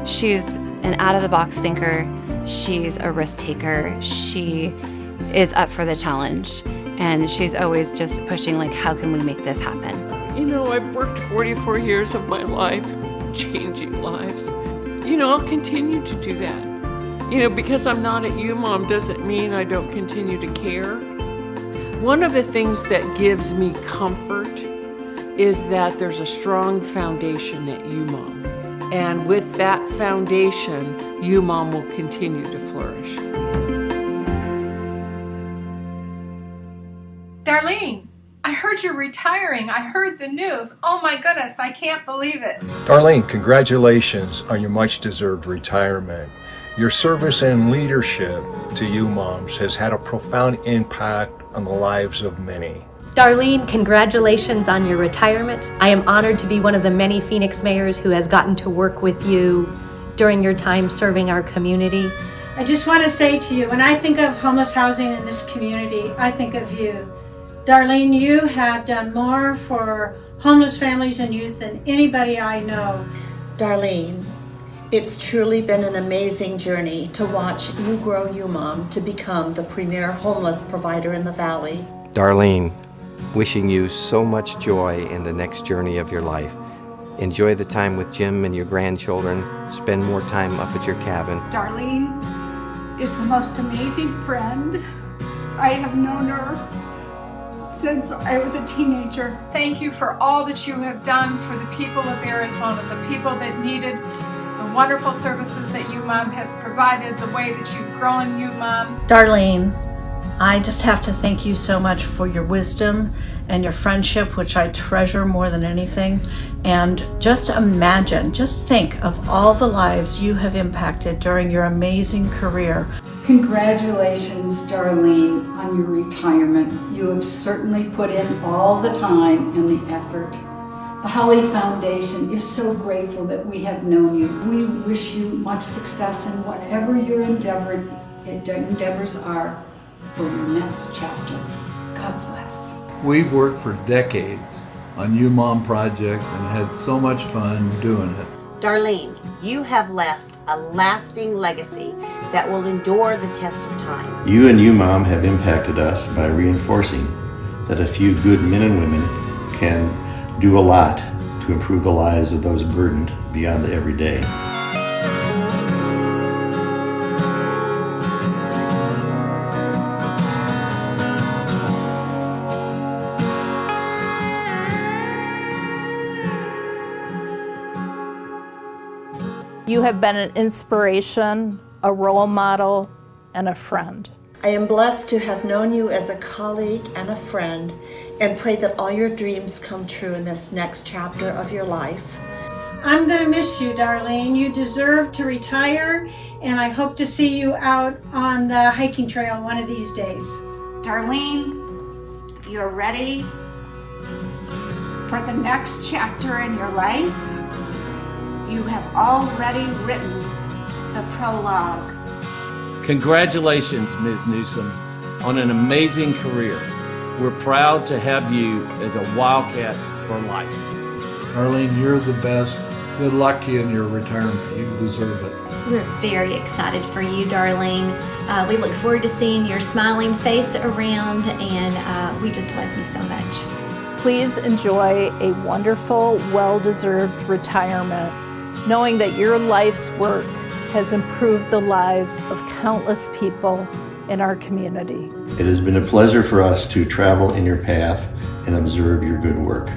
Speaker 3: She's an out-of-the-box thinker. She's a risk taker. She is up for the challenge. And she's always just pushing, like, how can we make this happen?
Speaker 19: You know, I've worked 44 years of my life changing lives. You know, I'll continue to do that. You know, because I'm not at UMOM doesn't mean I don't continue to care. One of the things that gives me comfort is that there's a strong foundation at UMOM. And with that foundation, UMOM will continue to flourish.
Speaker 4: Darlene, I heard you're retiring. I heard the news. Oh my goodness, I can't believe it.
Speaker 24: Darlene, congratulations on your much-deserved retirement. Your service and leadership to UMOMs has had a profound impact on the lives of many.
Speaker 25: Darlene, congratulations on your retirement. I am honored to be one of the many Phoenix mayors who has gotten to work with you during your time serving our community.
Speaker 26: I just want to say to you, when I think of homeless housing in this community, I think of you. Darlene, you have done more for homeless families and youth than anybody I know.
Speaker 27: Darlene, it's truly been an amazing journey to watch you grow UMOM to become the premier homeless provider in the Valley.
Speaker 28: Darlene, wishing you so much joy in the next journey of your life. Enjoy the time with Jim and your grandchildren. Spend more time up at your cabin.
Speaker 29: Darlene is the most amazing friend. I have known her since I was a teenager.
Speaker 4: Thank you for all that you have done for the people of Arizona, the people that needed the wonderful services that UMOM has provided, the way that you've grown UMOM.
Speaker 27: Darlene, I just have to thank you so much for your wisdom and your friendship, which I treasure more than anything. And just imagine, just think of all the lives you have impacted during your amazing career.
Speaker 29: Congratulations, Darlene, on your retirement. You have certainly put in all the time and the effort. The Holly Foundation is so grateful that we have known you. We wish you much success in whatever your endeavors are for your next chapter. God bless.
Speaker 30: We've worked for decades on UMOM projects and had so much fun doing it.
Speaker 31: Darlene, you have left a lasting legacy that will endure the test of time.
Speaker 32: You and UMOM have impacted us by reinforcing that a few good men and women can do a lot to improve the lives of those burdened beyond the everyday.
Speaker 33: You have been an inspiration, a role model, and a friend.
Speaker 27: I am blessed to have known you as a colleague and a friend, and pray that all your dreams come true in this next chapter of your life.
Speaker 26: I'm going to miss you, Darlene. You deserve to retire, and I hope to see you out on the hiking trail one of these days.
Speaker 5: Darlene, you're ready for the next chapter in your life. You have already written the prologue.
Speaker 9: Congratulations, Ms. Newsom, on an amazing career. We're proud to have you as a Wildcat for life.
Speaker 30: Darlene, you're the best. Good luck to you in your retirement. You deserve it.
Speaker 10: We're very excited for you, Darlene. We look forward to seeing your smiling face around, and we just love you so much.
Speaker 11: Please enjoy a wonderful, well-deserved retirement, knowing that your life's work has improved the lives of countless people in our community.
Speaker 32: It has been a pleasure for us to travel in your path and observe your good work.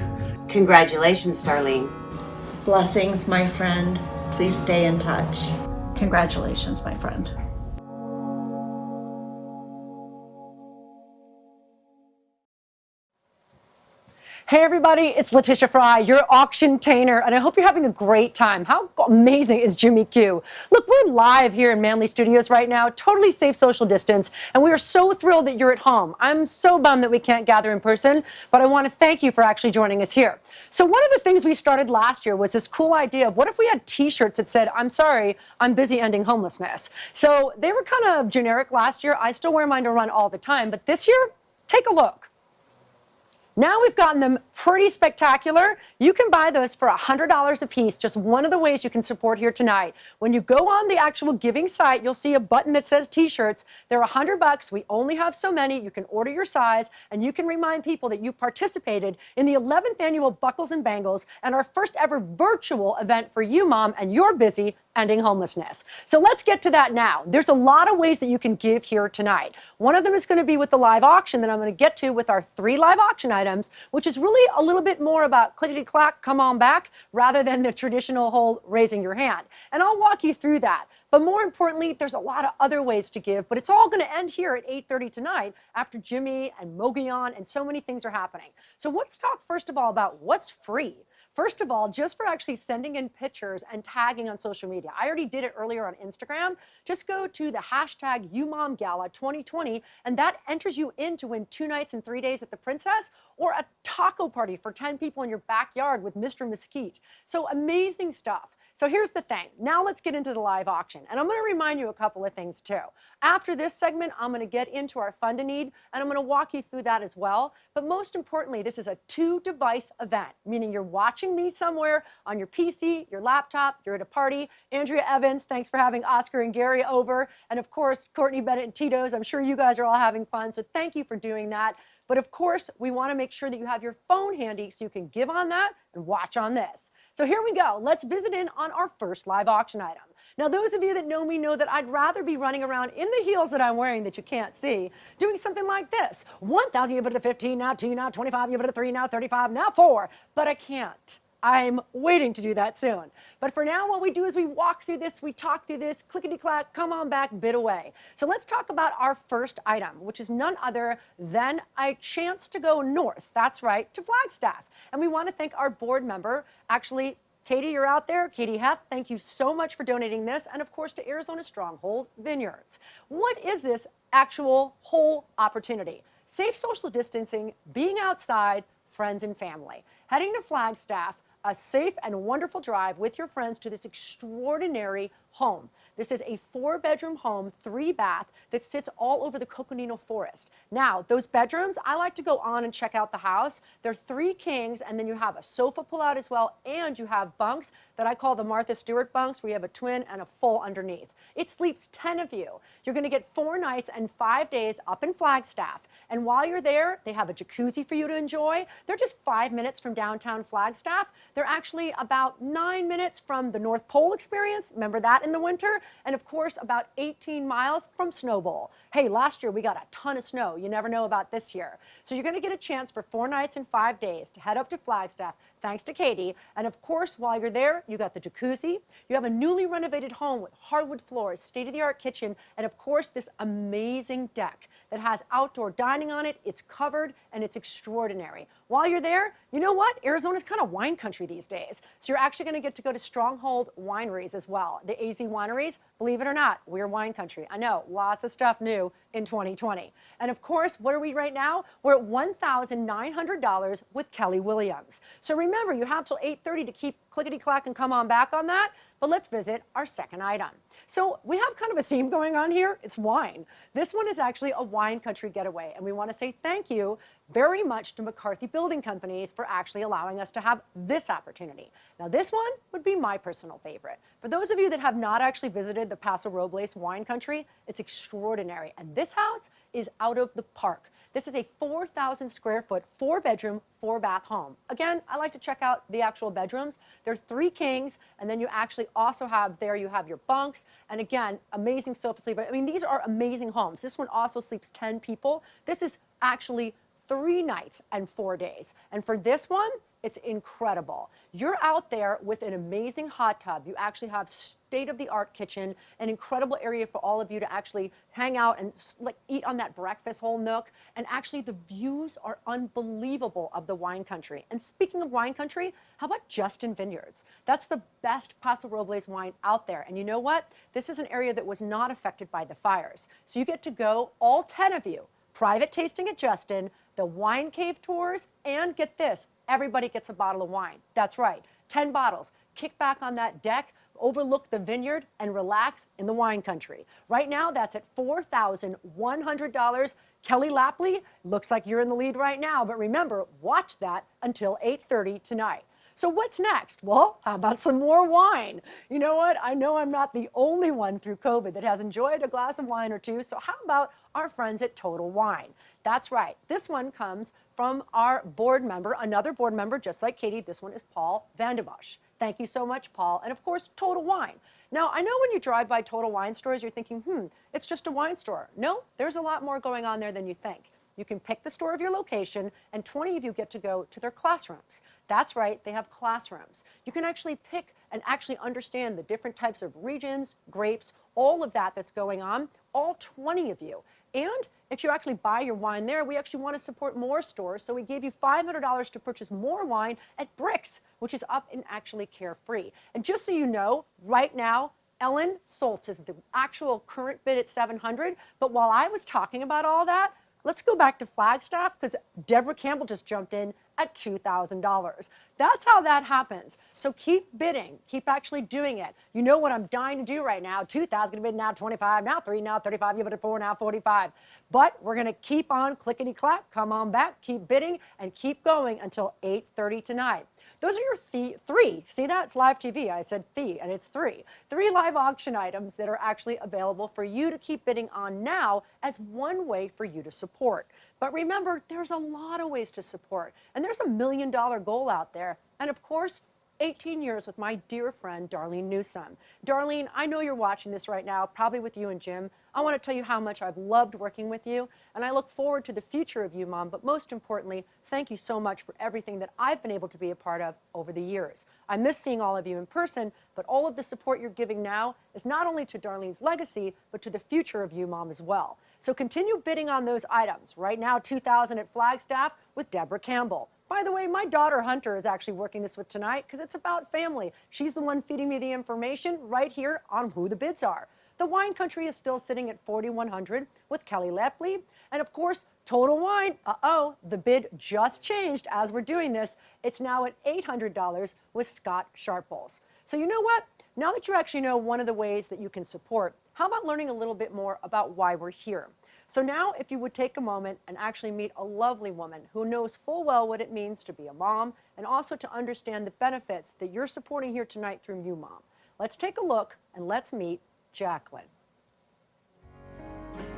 Speaker 31: Congratulations, Darlene.
Speaker 27: Blessings, my friend. Please stay in touch. Congratulations, my friend.
Speaker 12: Hey everybody, it's Letitia Fry, your auction tainer, and I hope you're having a great time. How amazing is Jimmy Q? Look, we're live here in Manly Studios right now, totally safe social distance, and we are so thrilled that you're at home. I'm so bummed that we can't gather in person, but I want to thank you for actually joining us here. So one of the things we started last year was this cool idea of what if we had t-shirts that said, "I'm sorry, I'm busy ending homelessness." So they were kind of generic last year. I still wear mine to run all the time, but this year, take a look. Now we've gotten them pretty spectacular. You can buy those for $100 a piece, just one of the ways you can support here tonight. When you go on the actual giving site, you'll see a button that says t-shirts. They're $100. We only have so many. You can order your size, and you can remind people that you participated in the 11th annual Buckles and Bangles and our first ever virtual event for UMOM, and you're busy ending homelessness. So let's get to that now. There's a lot of ways that you can give here tonight. One of them is going to be with the live auction that I'm going to get to with our 3 live auction items, which is really a little bit more about clickety-clack, come on back, rather than the traditional whole raising your hand. And I'll walk you through that. But more importantly, there's a lot of other ways to give, but it's all going to end here at 8:30 tonight after Jimmy and Mogollon and so many things are happening. So let's talk first of all about what's free. First of all, just for actually sending in pictures and tagging on social media. I already did it earlier on Instagram. Just go to the hashtag UMOM Gala 2020, and that enters you in to win 2 nights and 3 days at the Princess or a taco party for 10 people in your backyard with Mr. Mesquite. So amazing stuff. So here's the thing. Now let's get into the live auction. And I'm going to remind you a couple of things too. After this segment, I'm going to get into our fund to need, and I'm going to walk you through that as well. But most importantly, this is a 2-device event, meaning you're watching me somewhere on your PC, your laptop, you're at a party. Andrea Evans, thanks for having Oscar and Gary over. And of course, Courtney Bennett and Tito's. I'm sure you guys are all having fun. So thank you for doing that. But of course, we want to make sure that you have your phone handy so you can give on that and watch on this. So here we go. Let's visit in on our first live auction item. Now, those of you that know me know that I'd rather be running around in the heels that I'm wearing that you can't see, doing something like this. 1,000, you put it to 15, now 2, now 25, you put it to 3, now 35, now 4. But I can't. I'm waiting to do that soon. But for now, what we do is we walk through this, we talk through this, clickety-clack, come on back, bid away. So let's talk about our first item, which is none other than a chance to go north. That's right, to Flagstaff. And we want to thank our board member, actually, Katie, you're out there. Katie Heth, thank you so much for donating this. And of course, to Arizona Stronghold Vineyards. What is this actual whole opportunity? Safe social distancing, being outside, friends and family. Heading to Flagstaff, a safe and wonderful drive with your friends to this extraordinary home. This is a 4-bedroom home, 3-bath that sits all over the Coconino Forest. Now, those bedrooms, I like to go on and check out the house. They're 3 kings, and then you have a sofa pull-out as well, and you have bunks that I call the Martha Stewart bunks, where you have a twin and a full underneath. It sleeps 10 of you. You're going to get 4 nights and 5 days up in Flagstaff. And while you're there, they have a jacuzzi for you to enjoy. They're just 5 minutes from downtown Flagstaff. They're actually about 9 minutes from the North Pole experience. Remember that in the winter, and of course about 18 miles from Snow Bowl. Hey, last year we got a ton of snow. You never know about this year. So you're going to get a chance for 4 nights and 5 days to head up to Flagstaff, thanks to Katie. And of course, while you're there, you got the jacuzzi. You have a newly renovated home with hardwood floors, state-of-the-art kitchen, and of course this amazing deck that has outdoor dining on it. It's covered and it's extraordinary. While you're there, you know what? Arizona's kind of wine country these days. So you're actually going to get to go to Stronghold Wineries as well. The AZ Wineries, believe it or not, we're wine country. I know, lots of stuff new in 2020. And of course, what are we right now? We're at $1,900 with Kelly Williams. So remember, you have till 8:30 to keep clickety-clack and come on back on that. But let's visit our second item. So we have kind of a theme going on here. It's wine. This one is actually a wine country getaway. And we want to say thank you very much to McCarthy Building Companies for actually allowing us to have this opportunity. Now, this one would be my personal favorite. For those of you that have not actually visited the Paso Robles wine country, it's extraordinary. And this house is out of the park. This is a 4,000 square foot, 4-bedroom, 4-bath home. Again, I like to check out the actual bedrooms. There are 3 kings, and then you actually also have there, you have your bunks, and again, amazing sofa sleeper. I mean, these are amazing homes. This one also sleeps 10 people. This is actually 3 nights and 4 days. And for this one, it's incredible. You're out there with an amazing hot tub. You actually have state-of-the-art kitchen, an incredible area for all of you to actually hang out and like eat on that breakfast whole nook. And actually the views are unbelievable of the wine country. And speaking of wine country, how about Justin Vineyards? That's the best Paso Robles wine out there. And you know what? This is an area that was not affected by the fires. So you get to go, all 10 of you, private tasting at Justin, the wine cave tours, and get this, everybody gets a bottle of wine. That's right, 10 bottles. Kick back on that deck, overlook the vineyard, and relax in the wine country. Right now, that's at $4,100. Kelly Lapley, looks like you're in the lead right now, but remember, watch that until 8:30 tonight. So what's next? Well, how about some more wine? You know what? I know I'm not the only one through COVID that has enjoyed a glass of wine or two, so how about our friends at Total Wine? That's right. This one comes from our board member, another board member, just like Katie. This one is Paul Vanderbosch. Thank you so much, Paul. And of course, Total Wine. Now, I know when you drive by Total Wine stores, you're thinking, it's just a wine store. No, there's a lot more going on there than you think. You can pick the store of your location, and 20 of you get to go to their classrooms. That's right, they have classrooms. You can actually pick and actually understand the different types of regions, grapes, all of that that's going on, all 20 of you. And if you actually buy your wine there, we actually want to support more stores, so we gave you $500 to purchase more wine at Bricks, which is up and actually Carefree. And just so you know, right now, Ellen Soltz is the actual current bid at $700, but while I was talking about all that, let's go back to Flagstaff because Deborah Campbell just jumped in at $2,000. That's how that happens. So keep bidding, keep actually doing it. You know what I'm dying to do right now. 2,000 gonna bid now 25, now 3, now 35, give it a 4, now 45. But we're gonna keep on clickety clack, come on back, keep bidding, and keep going until 8:30 tonight. Those are your 3. See that? It's live TV. I said fee, and it's 3. 3 live auction items that are actually available for you to keep bidding on now as one way for you to support. But remember, there's a lot of ways to support, and there's $1 million goal out there. And of course, 18 years with my dear friend, Darlene Newsom. Darlene, I know you're watching this right now, probably with you and Jim. I want to tell you how much I've loved working with you, and I look forward to the future of UMOM, but most importantly, thank you so much for everything that I've been able to be a part of over the years. I miss seeing all of you in person, but all of the support you're giving now is not only to Darlene's legacy, but to the future of UMOM as well. So continue bidding on those items. Right now, $2,000 at Flagstaff with Deborah Campbell. By the way, my daughter Hunter is actually working this with tonight because it's about family. She's the one feeding me the information right here on who the bids are. The wine country is still sitting at $4,100 with Kelly Lepley. And of course, Total Wine, the bid just changed as we're doing this. It's now at $800 with Scott Sharples. So you know what? Now that you actually know one of the ways that you can support, how about learning a little bit more about why we're here? So now if you would take a moment and actually meet a lovely woman who knows full well what it means to be a mom and also to understand the benefits that you're supporting here tonight through UMOM. Let's take a look and let's meet Jacqueline.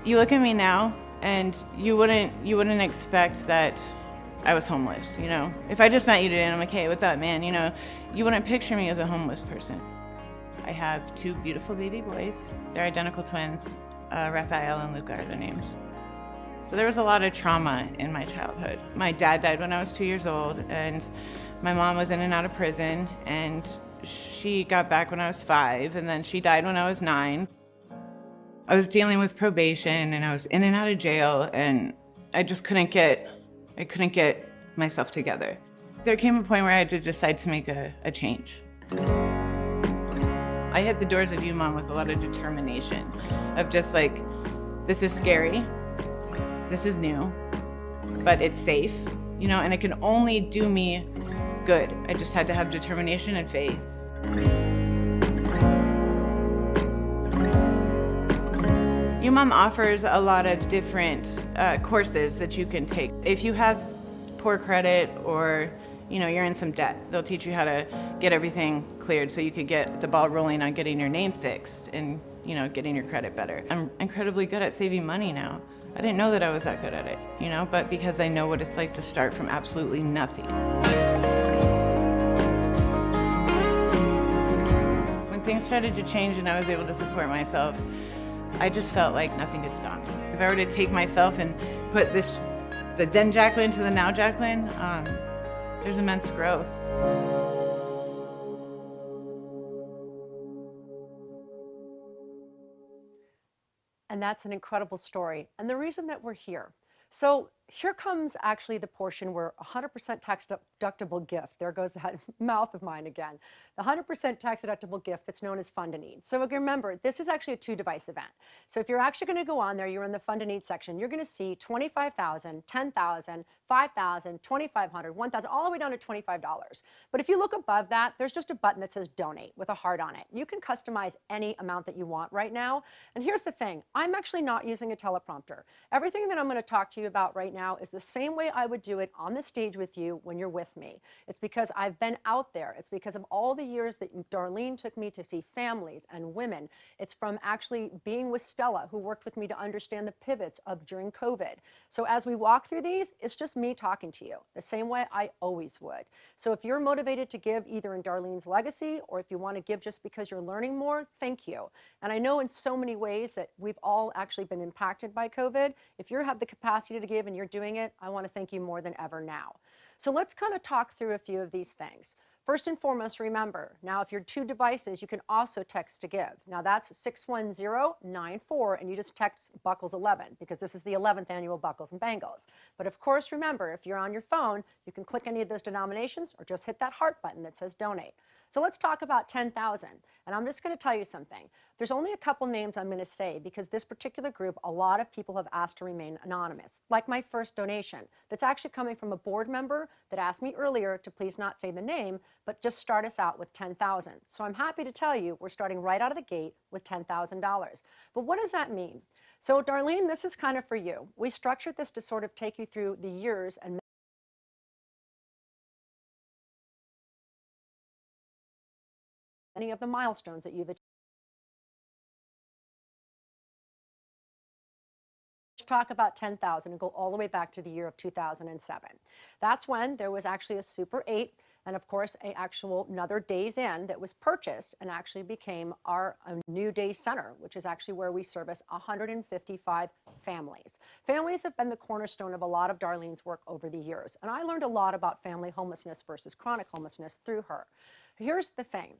Speaker 7: You look at me now and you wouldn't expect that I was homeless, you know. If I just met you today and I'm like, hey, what's up, man? You know, you wouldn't picture me as a homeless person. I have 2 beautiful baby boys. They're identical twins. Raphael and Luca are their names. So there was a lot of trauma in my childhood. My dad died when I was 2 years old, and my mom was in and out of prison, and she got back when I was 5, and then she died when I was 9. I was dealing with probation, and I was in and out of jail, and I just couldn't get myself together. There came a point where I had to decide to make a change. I hit the doors of UMOM with a lot of determination, of just like, this is scary, this is new, but it's safe, you know, and it can only do me good. I just had to have determination and faith. UMOM offers a lot of different courses that you can take. If you have poor credit or you're in some debt, they'll teach you how to get everything cleared so you could get the ball rolling on getting your name fixed and getting your credit better. I'm incredibly good at saving money now. I didn't know that I was that good at it, but because I know what it's like to start from absolutely nothing. When things started to change and I was able to support myself, I just felt like nothing could stop me. If I were to take myself and put the then Jacqueline to the now Jacqueline, there's immense growth.
Speaker 12: And that's an incredible story. And the reason that we're here. So here comes actually the portion where 100% tax deductible gift, there goes that mouth of mine again, the 100% tax deductible gift that's known as Fund a Need. So remember, this is actually a 2-device event. So if you're actually going to go on there, you're in the Fund a Need section, you're going to see $25,000, $10,000, $5,000, $2,500, $1,000, all the way down to $25. But if you look above that, there's just a button that says donate with a heart on it. You can customize any amount that you want right now. And here's the thing, I'm actually not using a teleprompter. Everything that I'm going to talk to you about right now is the same way I would do it on the stage with you when you're with me. It's because I've been out there. It's because of all the years that Darlene took me to see families and women. It's from actually being with Stella, who worked with me to understand the pivots of during COVID. So as we walk through these, it's just me talking to you the same way I always would. So if you're motivated to give either in Darlene's legacy, or if you want to give just because you're learning more, thank you. And I know in so many ways that we've all actually been impacted by COVID. If you have the capacity to give and you're doing it, I want to thank you more than ever now. So let's kind of talk through a few of these things. First and foremost, remember, now if you're 2 devices, you can also text to give. Now that's 61094, and you just text Buckles 11, because this is the 11th annual Buckles and Bangles. But of course, remember, if you're on your phone, you can click any of those denominations or just hit that heart button that says donate. So let's talk about 10,000. And I'm just going to tell you something. There's only a couple names I'm going to say, because this particular group, a lot of people have asked to remain anonymous. Like my first donation, that's actually coming from a board member that asked me earlier to please not say the name, but just start us out with 10,000. So I'm happy to tell you we're starting right out of the gate with $10,000. But what does that mean? So Darlene, this is kind of for you. We structured this to sort of take you through the years and many of the milestones that you've achieved. Let's talk about 10,000 and go all the way back to the year of 2007. That's when there was actually a Super 8 and of course another Days Inn that was purchased and actually became our New Day Center, which is actually where we service 155 families. Families have been the cornerstone of a lot of Darlene's work over the years, and I learned a lot about family homelessness versus chronic homelessness through her. Here's the thing.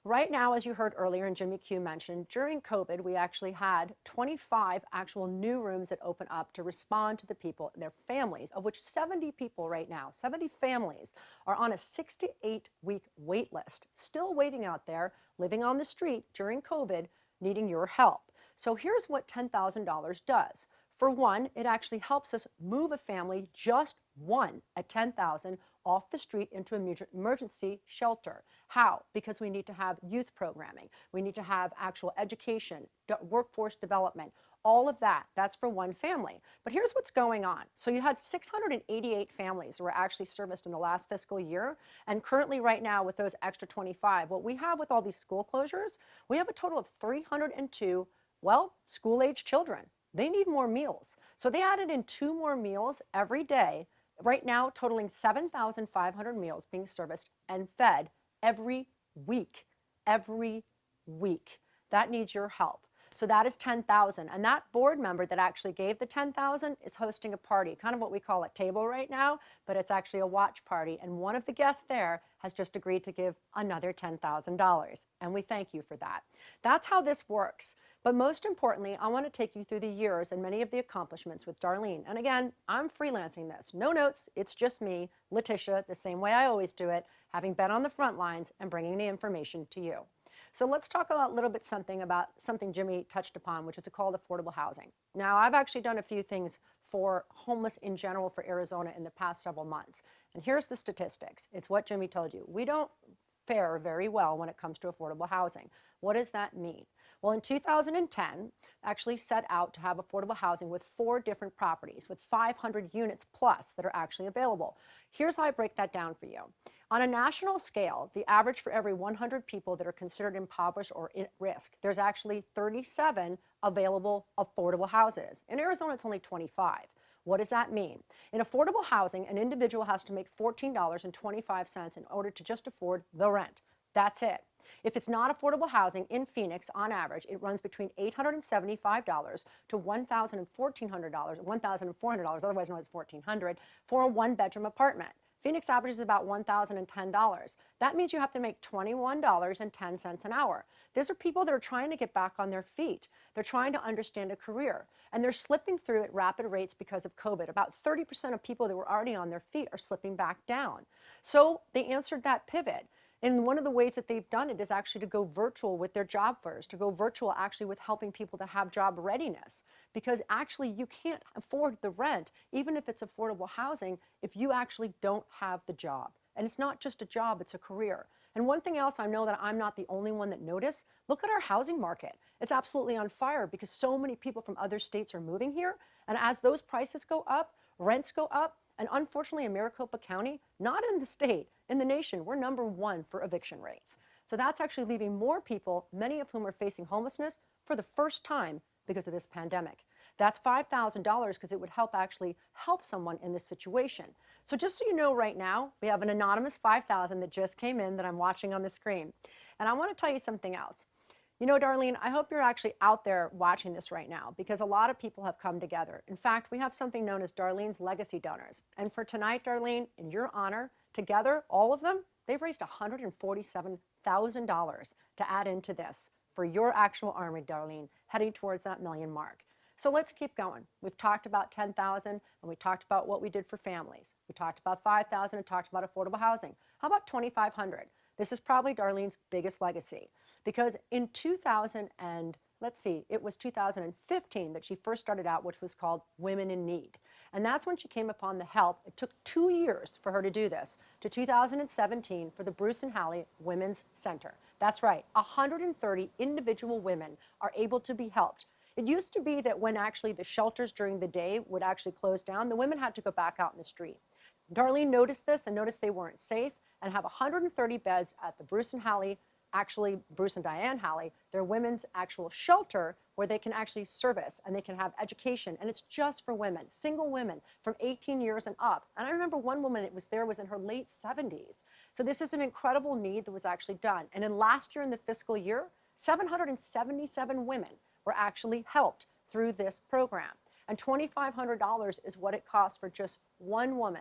Speaker 12: Right now, as you heard earlier and Jimmy Q mentioned, during COVID, we actually had 25 actual new rooms that open up to respond to the people and their families, of which 70 people right now, 70 families are on a 6 to 8 week wait list, still waiting out there, living on the street during COVID, needing your help. So here's what $10,000 does. For one, it actually helps us move a family, just one at $10,000, off the street into an emergency shelter. How? Because we need to have youth programming. We need to have actual education, workforce development, all of that. That's for one family. But here's what's going on. So you had 688 families who were actually serviced in the last fiscal year. And currently right now with those extra 25, what we have with all these school closures, we have a total of 302, school-age children. They need more meals. So they added in 2 more meals every day, right now totaling 7,500 meals being serviced and fed every week. Every week. That needs your help. So that is $10,000. And that board member that actually gave the $10,000 is hosting a party, kind of what we call a table right now, but it's actually a watch party. And one of the guests there has just agreed to give another $10,000. And we thank you for that. That's how this works. But most importantly, I want to take you through the years and many of the accomplishments with Darlene. And again, I'm freelancing this. No notes. It's just me, Letitia, the same way I always do it, having been on the front lines and bringing the information to you. So let's talk a little bit about something Jimmy touched upon, which is called affordable housing. Now, I've actually done a few things for homeless in general for Arizona in the past several months. And here's the statistics. It's what Jimmy told you. We don't fare very well when it comes to affordable housing. What does that mean? Well, in 2010, actually set out to have affordable housing with 4 different properties with 500 units plus that are actually available. Here's how I break that down for you. On a national scale, the average for every 100 people that are considered impoverished or at risk, there's actually 37 available affordable houses. In Arizona, it's only 25. What does that mean? In affordable housing, an individual has to make $14.25 in order to just afford the rent. That's it. If it's not affordable housing in Phoenix, on average, it runs between $875 to $1,400, otherwise known as $1,400, for a one-bedroom apartment. Phoenix averages about $1,010. That means you have to make $21.10 an hour. These are people that are trying to get back on their feet. They're trying to understand a career, and they're slipping through at rapid rates because of COVID. About 30% of people that were already on their feet are slipping back down. So they answered that pivot. And one of the ways that they've done it is actually to go virtual with their job fairs, to go virtual actually with helping people to have job readiness. Because actually you can't afford the rent, even if it's affordable housing, if you actually don't have the job. And it's not just a job, it's a career. And one thing else, I know that I'm not the only one that noticed, look at our housing market. It's absolutely on fire because so many people from other states are moving here. And as those prices go up, rents go up, and unfortunately in Maricopa County, not in the state, in the nation, we're #1 for eviction rates. So that's actually leaving more people, many of whom are facing homelessness for the first time because of this pandemic. That's $5,000 because it would actually help someone in this situation. So just so you know right now, we have an anonymous 5,000 that just came in that I'm watching on the screen. And I want to tell you something else. You know, Darlene, I hope you're actually out there watching this right now because a lot of people have come together. In fact, we have something known as Darlene's Legacy Donors. And for tonight, Darlene, in your honor, together, all of them, they've raised $147,000 to add into this for your actual army, Darlene, heading towards that million mark. So let's keep going. We've talked about 10,000 and we talked about what we did for families. We talked about 5,000 and talked about affordable housing. How about 2,500? This is probably Darlene's biggest legacy because in 2015 that she first started out, which was called Women in Need. And that's when she came upon the help. It took 2 years for her to do this, to 2017 for the Bruce and Hallie Women's Center. That's right, 130 individual women are able to be helped. It used to be that when actually the shelters during the day would actually close down, the women had to go back out in the street. Darlene noticed this and noticed they weren't safe and have 130 beds at the Bruce and Hallie, actually Bruce and Diane Hallie, their women's actual shelter where they can actually service and they can have education. And it's just for women, single women from 18 years and up. And I remember one woman that was there was in her late 70s. So this is an incredible need that was actually done. And in last year in the fiscal year, 777 women were actually helped through this program. And $2,500 is what it costs for just one woman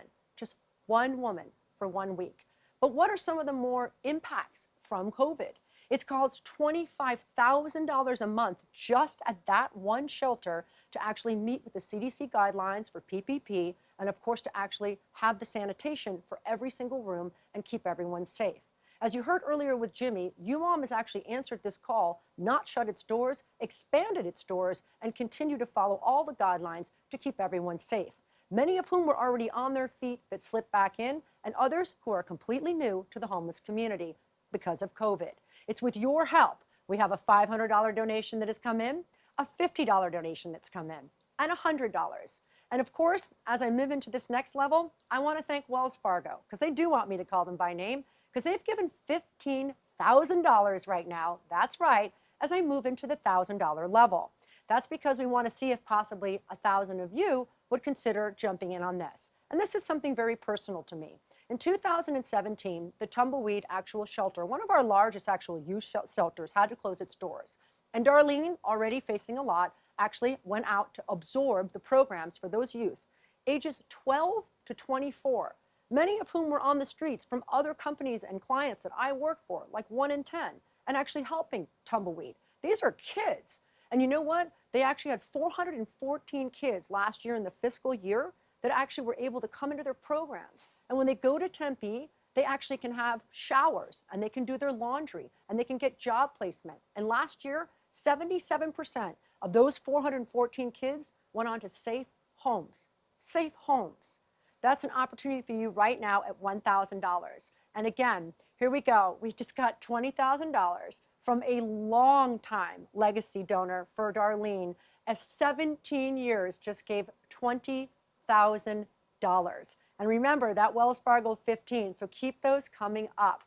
Speaker 12: for 1 week. But what are some of the more impacts from COVID? It's called $25,000 a month just at that one shelter to actually meet with the CDC guidelines for PPP and of course to actually have the sanitation for every single room and keep everyone safe. As you heard earlier with Jimmy, UMOM has actually answered this call, not shut its doors, expanded its doors, and continue to follow all the guidelines to keep everyone safe. Many of whom were already on their feet that slipped back in, and others who are completely new to the homeless community because of COVID. It's with your help. We have a $500 donation that has come in, a $50 donation that's come in, and $100. And of course, as I move into this next level, I want to thank Wells Fargo, because they do want me to call them by name, because they've given $15,000 right now, that's right, as I move into the $1,000 level. That's because we want to see if possibly 1,000 of you would consider jumping in on this. And this is something very personal to me. In 2017, the Tumbleweed Actual Shelter, one of our largest actual youth shelters, had to close its doors. And Darlene, already facing a lot, actually went out to absorb the programs for those youth, ages 12 to 24, many of whom were on the streets from other companies and clients that I work for, like 1 in 10, and actually helping Tumbleweed. These are kids. And you know what? They actually had 414 kids last year in the fiscal year that actually were able to come into their programs. And when they go to Tempe, they actually can have showers and they can do their laundry and they can get job placement. And last year, 77% of those 414 kids went on to safe homes. Safe homes. That's an opportunity for you right now at $1,000. And again, here we go. We just got $20,000 from a long-time legacy donor for Darlene, as 17 years just gave $20,000. And remember, that Wells Fargo 15, so keep those coming up.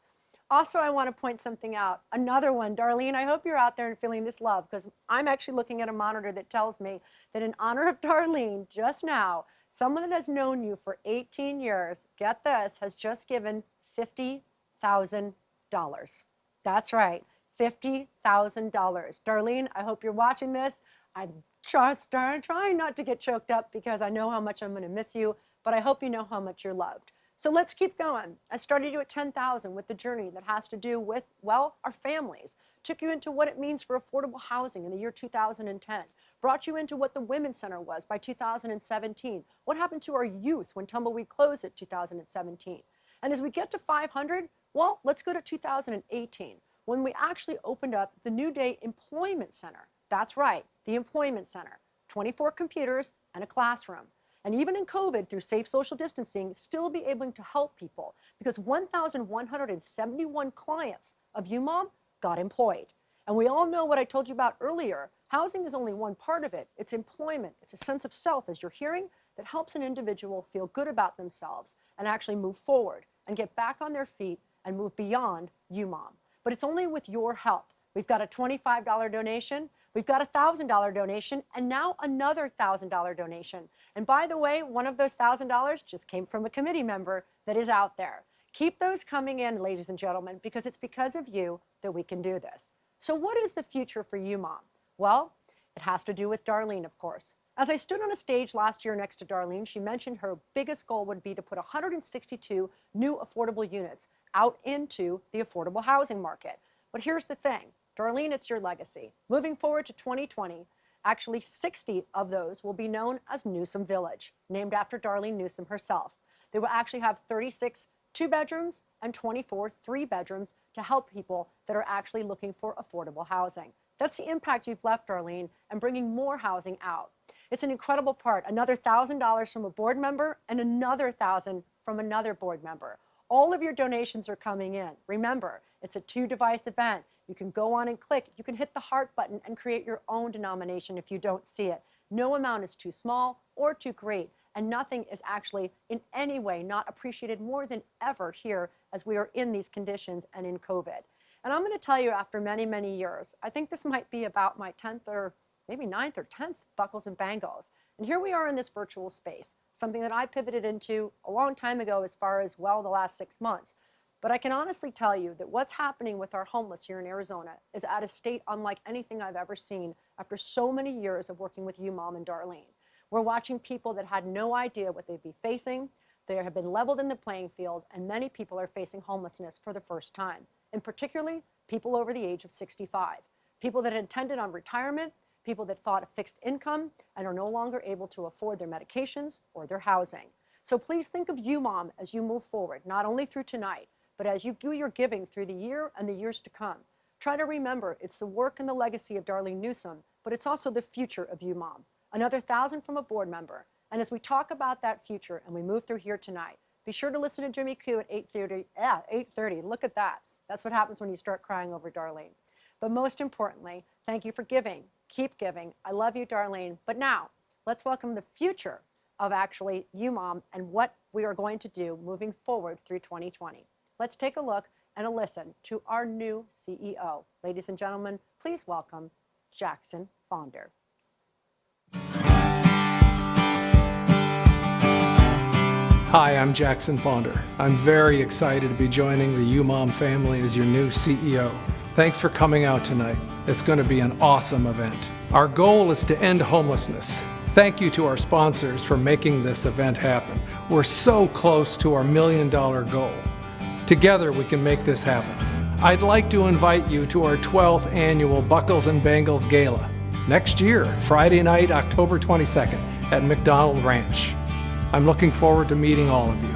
Speaker 12: Also, I want to point something out. Another one, Darlene, I hope you're out there and feeling this love, because I'm actually looking at a monitor that tells me that in honor of Darlene, just now, someone that has known you for 18 years, get this, has just given $50,000. That's right, $50,000. Darlene, I hope you're watching this. I'm trying not to get choked up because I know how much I'm going to miss you, but I hope you know how much you're loved. So let's keep going. I started you at 10,000 with the journey that has to do with, well, our families. Took you into what it means for affordable housing in the year 2010. Brought you into what the Women's Center was by 2017. What happened to our youth when Tumbleweed closed at 2017? And as we get to 500, well, let's go to 2018, when we actually opened up the New Day Employment Center. That's right, the Employment Center. 24 computers and a classroom. And even in COVID, through safe social distancing, still be able to help people, because 1,171 clients of UMOM got employed. And we all know what I told you about earlier. Housing is only one part of it. It's employment. It's a sense of self, as you're hearing, that helps an individual feel good about themselves and actually move forward and get back on their feet and move beyond UMOM. But it's only with your help. We've got a $25 donation. We've got a $1,000 donation, and now another $1,000 donation. And by the way, one of those $1,000 just came from a committee member that is out there. Keep those coming in, ladies and gentlemen, because it's because of you that we can do this. So what is the future for UMOM? Well, it has to do with Darlene, of course. As I stood on a stage last year next to Darlene, she mentioned her biggest goal would be to put 162 new affordable units out into the affordable housing market. But here's the thing. Darlene, it's your legacy. Moving forward to 2020, actually 60 of those will be known as Newsom Village, named after Darlene Newsom herself. They will actually have 36 2-bedrooms and 24 3-bedrooms to help people that are actually looking for affordable housing. That's the impact you've left, Darlene, and bringing more housing out. It's an incredible part. Another $1,000 from a board member and another $1,000 from another board member. All of your donations are coming in. Remember, it's a 2-device event. You can go on and click. You can hit the heart button and create your own denomination if you don't see it. No amount is too small or too great, and nothing is actually in any way not appreciated more than ever here as we are in these conditions and in COVID. And I'm going to tell you, after many, many years, I think this might be about my 10th or maybe 9th or 10th Buckles and Bangles. And here we are in this virtual space, something that I pivoted into a long time ago as far as, well, the last 6 months. But I can honestly tell you that what's happening with our homeless here in Arizona is at a state unlike anything I've ever seen after so many years of working with UMOM and Darlene. We're watching people that had no idea what they'd be facing. They have been leveled in the playing field, and many people are facing homelessness for the first time, and particularly people over the age of 65, people that intended on retirement, people that thought of fixed income and are no longer able to afford their medications or their housing. So please think of UMOM as you move forward, not only through tonight, but as you do your giving through the year and the years to come. Try to remember it's the work and the legacy of Darlene Newsom, but it's also the future of UMOM. Another $1,000 from a board member. And as we talk about that future and we move through here tonight, be sure to listen to Jimmy Q at 8:30. Yeah, 8:30. Look at that. That's what happens when you start crying over Darlene. But most importantly, thank you for giving. Keep giving. I love you, Darlene. But now, let's welcome the future of actually UMOM and what we are going to do moving forward through 2020. Let's take a look and a listen to our new CEO. Ladies and gentlemen, please welcome Jackson Fonder.
Speaker 6: Hi, I'm Jackson Fonder. I'm very excited to be joining the UMOM family as your new CEO. Thanks for coming out tonight. It's going to be an awesome event. Our goal is to end homelessness. Thank you to our sponsors for making this event happen. We're so close to our $1 million goal. Together we can make this happen. I'd like to invite you to our 12th annual Buckles Bangles Gala next year, Friday night, October 22nd at McDonald Ranch. I'm looking forward to meeting all of you.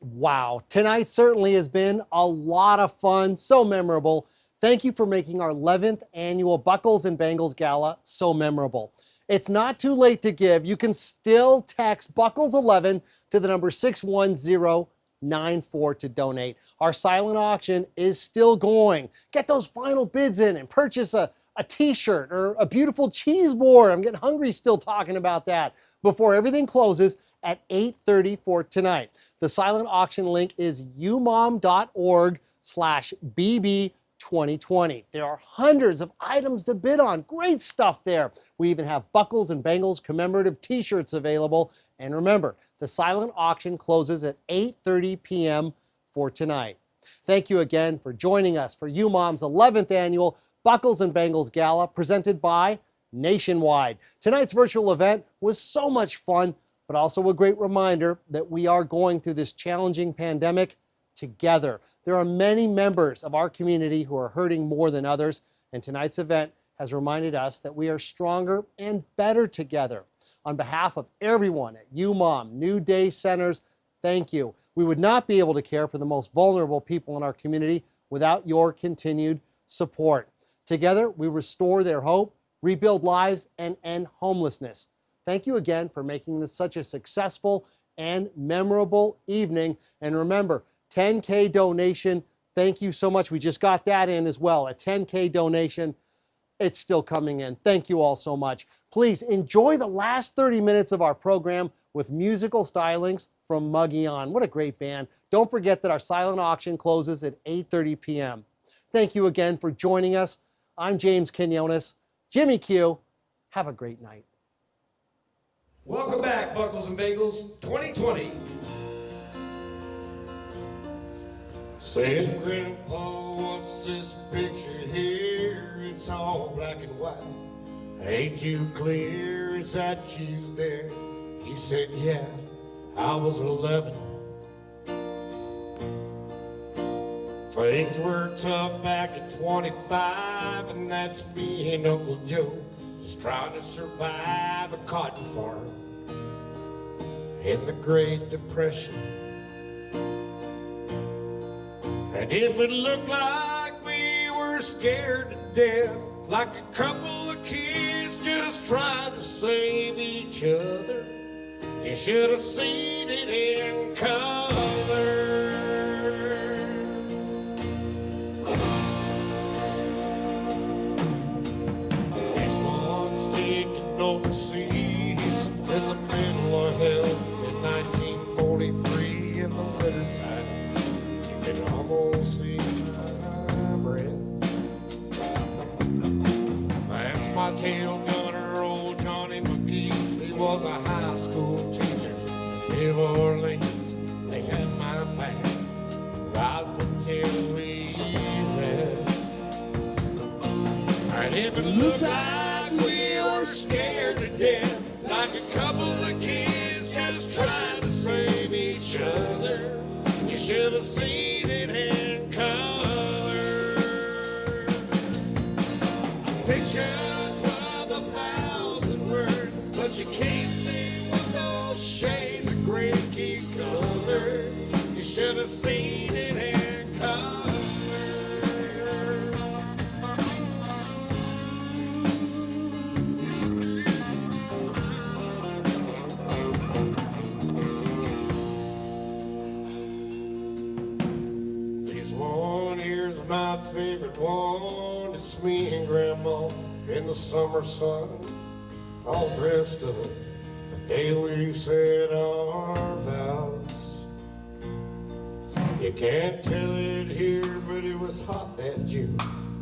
Speaker 8: Wow, tonight certainly has been a lot of fun, so memorable. Thank you for making our 11th annual Buckles Bangles Gala so memorable. It's not too late to give. You can still text Buckles11 to the number 61094 to donate. Our silent auction is still going. Get those final bids in and purchase a t-shirt or a beautiful cheese board. I'm getting hungry still talking about that before everything closes at 8:30 for tonight. The silent auction link is umom.org/bb2020. There are hundreds of items to bid on. Great stuff there. We even have Buckles and Bangles commemorative t-shirts available. And remember, the silent auction closes at 8:30 p.m. for tonight. Thank you again for joining us for UMOM's 11th annual Buckles and Bangles Gala presented by Nationwide. Tonight's virtual event was so much fun, but also a great reminder that we are going through this challenging pandemic together. There are many members of our community who are hurting more than others, and tonight's event has reminded us that we are stronger and better together. On behalf of everyone at UMOM, New Day Centers, thank you. We would not be able to care for the most vulnerable people in our community without your continued support. Together, we restore their hope, rebuild lives, and end homelessness. Thank you again for making this such a successful and memorable evening. And remember, 10K donation, thank you so much. We just got that in as well, a 10K donation. It's still coming in. Thank you all so much. Please enjoy the last 30 minutes of our program with musical stylings from Mogollon. What a great band. Don't forget that our silent auction closes at 8:30 p.m. Thank you again for joining us. I'm James Quinones. Jimmy Q. Have a great night.
Speaker 13: Welcome back, Buckles and Bangles 2020. Said Grandpa, what's this picture here? It's all black and white. Ain't you clear? Is that you there? He said, yeah, I was 11. Things were tough back at 25, and that's me and Uncle Joe just trying to survive a cotton farm in the Great Depression. And if it looked like we were scared to death, like a couple of kids just trying to save each other, you should have seen it in color. Overseas in the middle of hell in 1943 in the wintertime. You can almost see my breath. That's my tail gunner, old Johnny McGee. He was a high school teacher in New Orleans. They had my back right until we left. And if it looks like we were scared to death, like a couple of kids just trying to save each other, you should have seen it in color. Pictures of 1,000 words, but you can't see what those shades of gray keep covered. You should have seen it in color. My favorite one, it's me and Grandma in the summer sun, all dressed up the day we said our vows. You can't tell it here, but it was hot that June,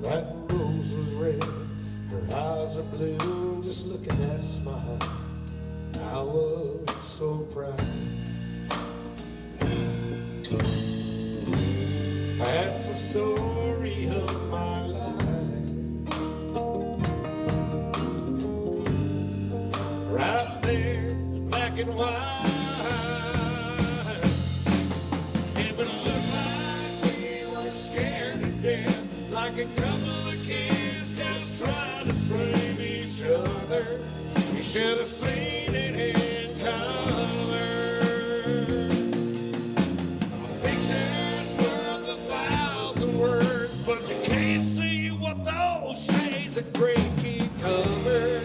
Speaker 13: that rose was red, her eyes are blue, just look at that smile. I was so proud. That's the story of my life, right there in black and white. If it looked like we were scared to death, like a couple of kids just trying to save each other, you should have seen it in color. Pictures worth 1,000 words, but you can't see what those shades of gray keep cover.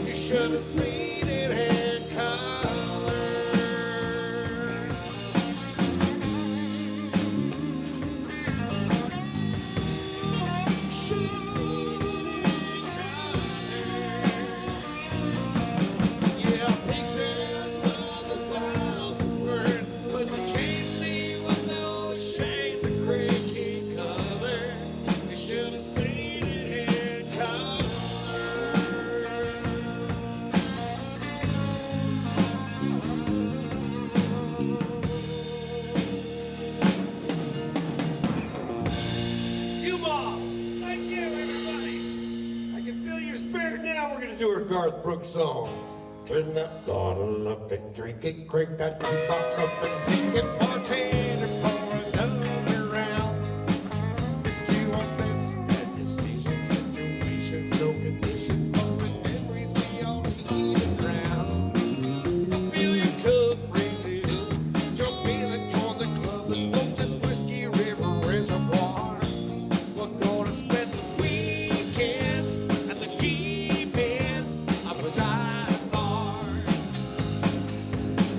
Speaker 13: You should have seen it in color. You should have seen it in color. Yeah, pictures worth 1,000 words, but you can't see what those shades of gray keep cover. You should have seen it in color. UMOM, thank you, everybody. I can feel your spirit now. We're gonna do our Garth Brooks song. Turn that bottle up and drink it. Crank that jukebox up and drink it. Bartender, pour another round. It's to our best bad decisions, situations, no conditions, only memories we all need around. So fill your cup, raise it up, jump in and join the club and float this whiskey river reservoir. We're gonna spend the weekend at the deep end of a dive bar.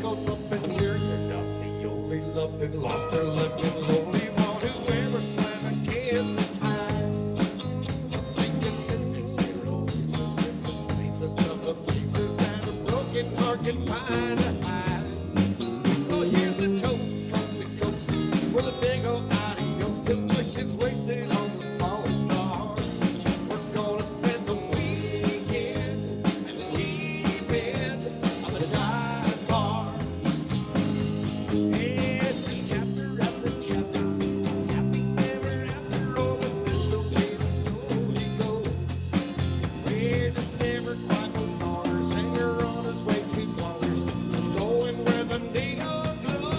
Speaker 13: Goes up in here, you're not the only loved and lost or left and lonely one who ever slammed a kiss in time. Thinking this is your oasis in the safest of the places that a broken heart can find a hide. So here's a toast, coast to coast, with a big old adios to wishes wasted on this falling star. We're gonna spend the weekend at the deep end of a dive bar. It's just chapter after chapter, happy ever after all, but that's the way the story goes. We're just never quite no honors, hanger on his way to waters, just going where the neon glows.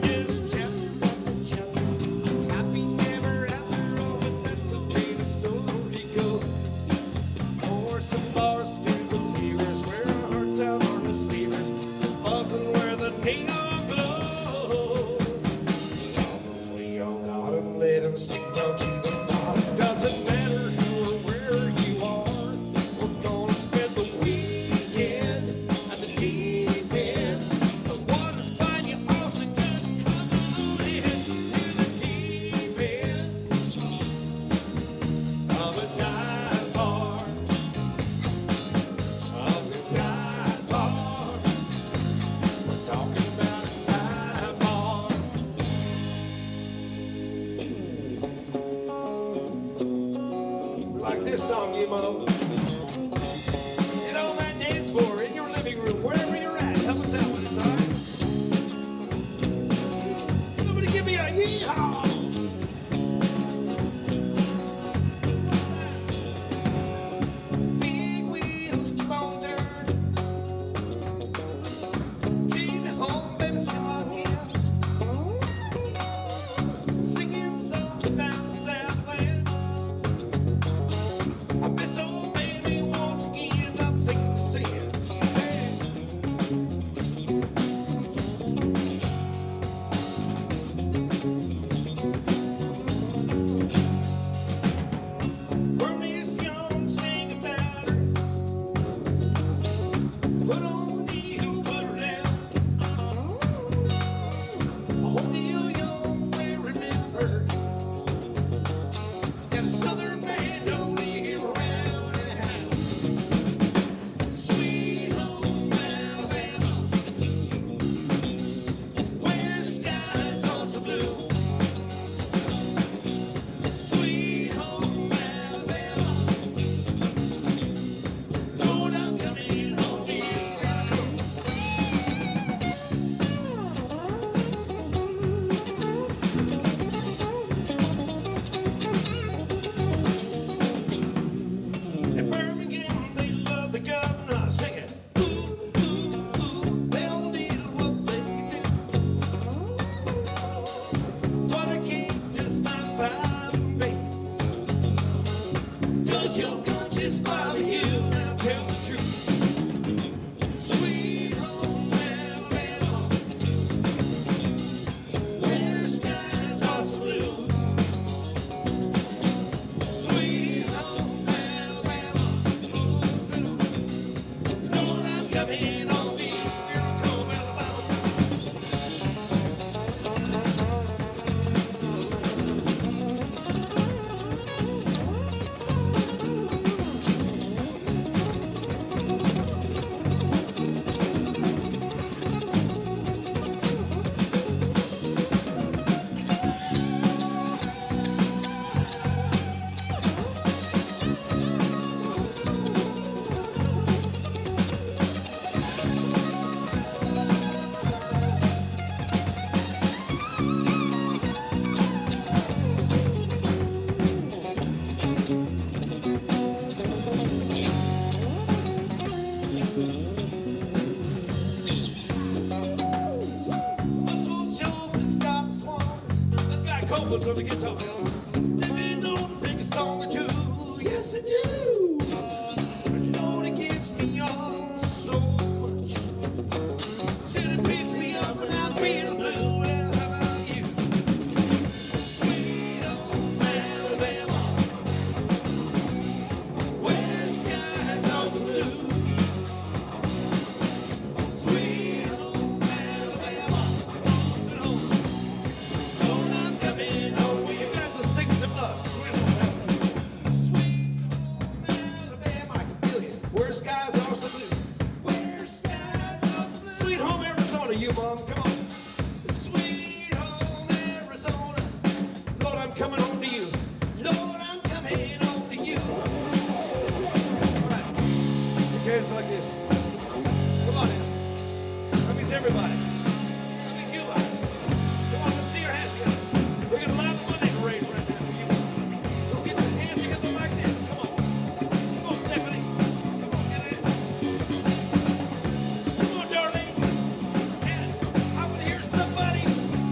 Speaker 13: Just chapter after chapter, happy ever after all, but that's the way the story goes. Pour some bars through the levers, wear our hearts out on the sleevers, just buzzing where the neon glows. Problems we all got 'em, let 'em sink down to the bottom. Doesn't matter who or where you are, we're gonna spend the weekend at the deep end. The water's fine, you also just come on in to the deep end of a dive bar. Of this dive bar. We're talking about a dive bar. We like this song, UMOM. Get on that dance floor, in your living room, wherever you're at. Help us out with this, all right? Somebody give me a yeehaw! Big wheels keep on turning. Keep me home, baby, so I can. Singing songs about the Southland. I miss old man on the guitar. Let me know to pick a song or two. Yes, I do. You know it gets me off so much. Said it picks me up when I'm feeling blue. Well, how about you? Sweet home Alabama, where the skies are blue. Sweet home Alabama, sweet home. Lord, I'm coming home. Will you guys will sing to us? Sweet home Alabama. Sweet home Alabama, I can feel you. Where skies are so blue. Where skies are blue. Sweet home Arizona, you mom, come on. Sweet home Arizona. Lord, I'm coming home to you. Lord, I'm coming home to you. All right. Put your hands like this. Come on now. That means everybody. That means you. Come on, let's see your hands together. We're going to allow the money to raise right now for you. So get your hands together like this. Come on. Come on, Stephanie. Come on, get it. Come on, Darlene. And I want to hear somebody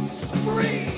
Speaker 13: scream.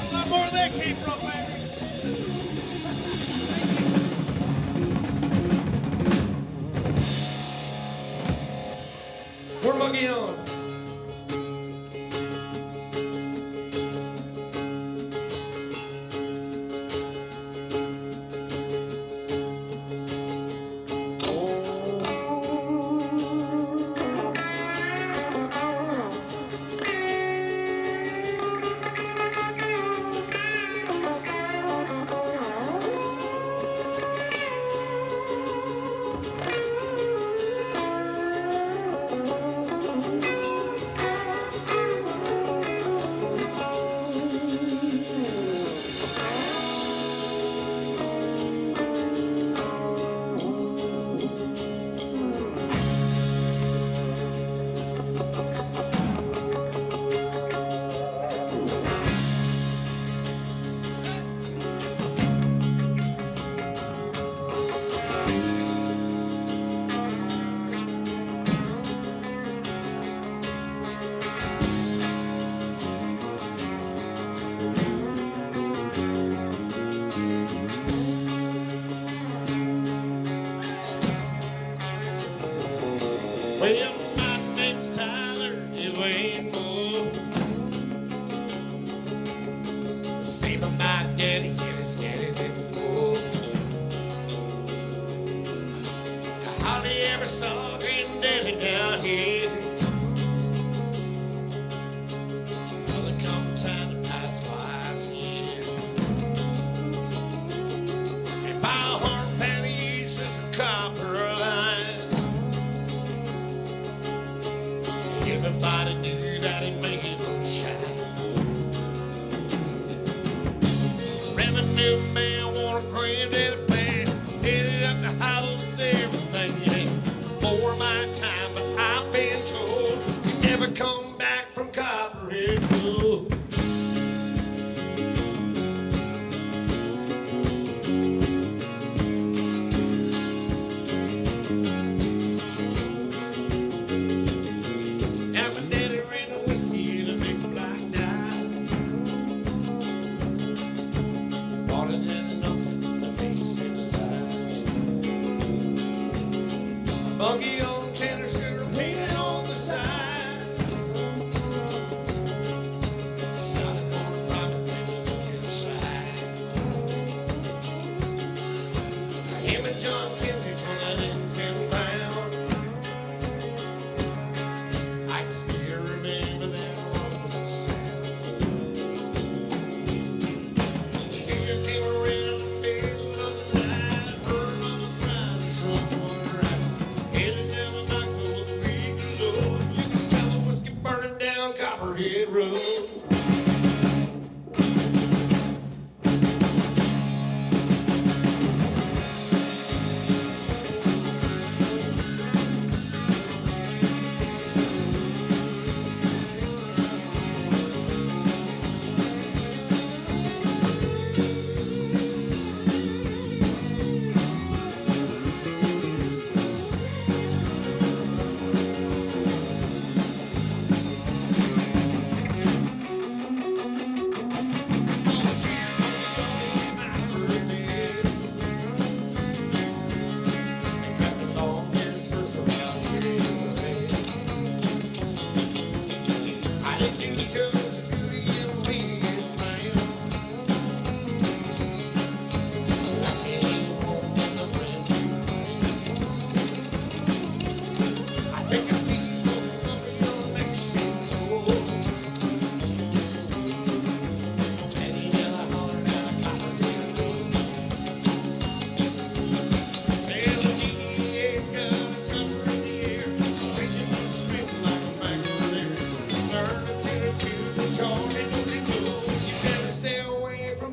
Speaker 13: A lot more of that came from, baby. We're Mogollon. Well, my name's Tyler, you ain't more. Same of my daddy, and his daddy before. I hardly ever saw granddaddy down here. Only come time to buy twice a year. And buy 100 pound of yeast as a copper line. Everybody knew that he made no shine. Revenue man want a granddaddy band. Headed up the hollow with everything he had. For my time, but I've been told he never come back from Copperhead Road. Buggy on Kenner, sugar painted on the side. Copperhead Road.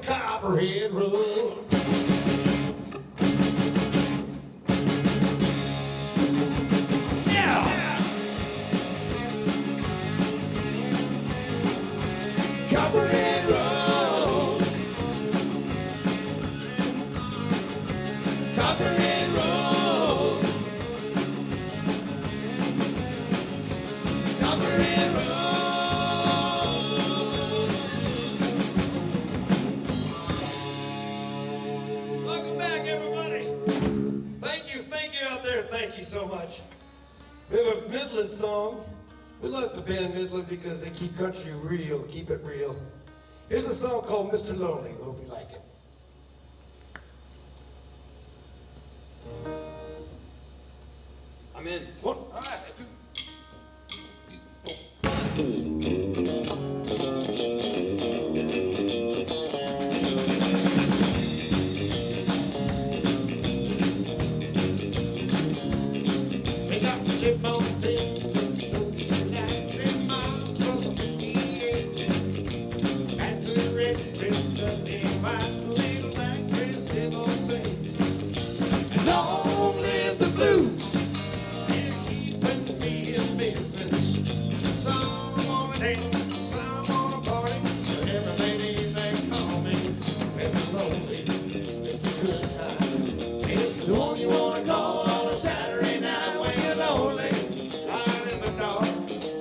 Speaker 13: Copperhead Road. Yeah! Copperhead Road. Copperhead Road. Copperhead Road. Welcome back, everybody. Thank you out there. Thank you so much. We have a Midland song. We like the band Midland because they keep country real, keep it real. Here's a song called Mr. Lonely. Hope you like it. I'm in. One. All right. They got to live on things and social nights and moms for the PTA. That's a rich dressed up in white, little black dressed divorcees. And long live the blues and keeping me in business. Some wanna dance, some wanna party, but every lady they call me Mr. Lonely, Mr. Good Times. It's the one you wanna call on a Saturday night when you're lonely, lying in the dark.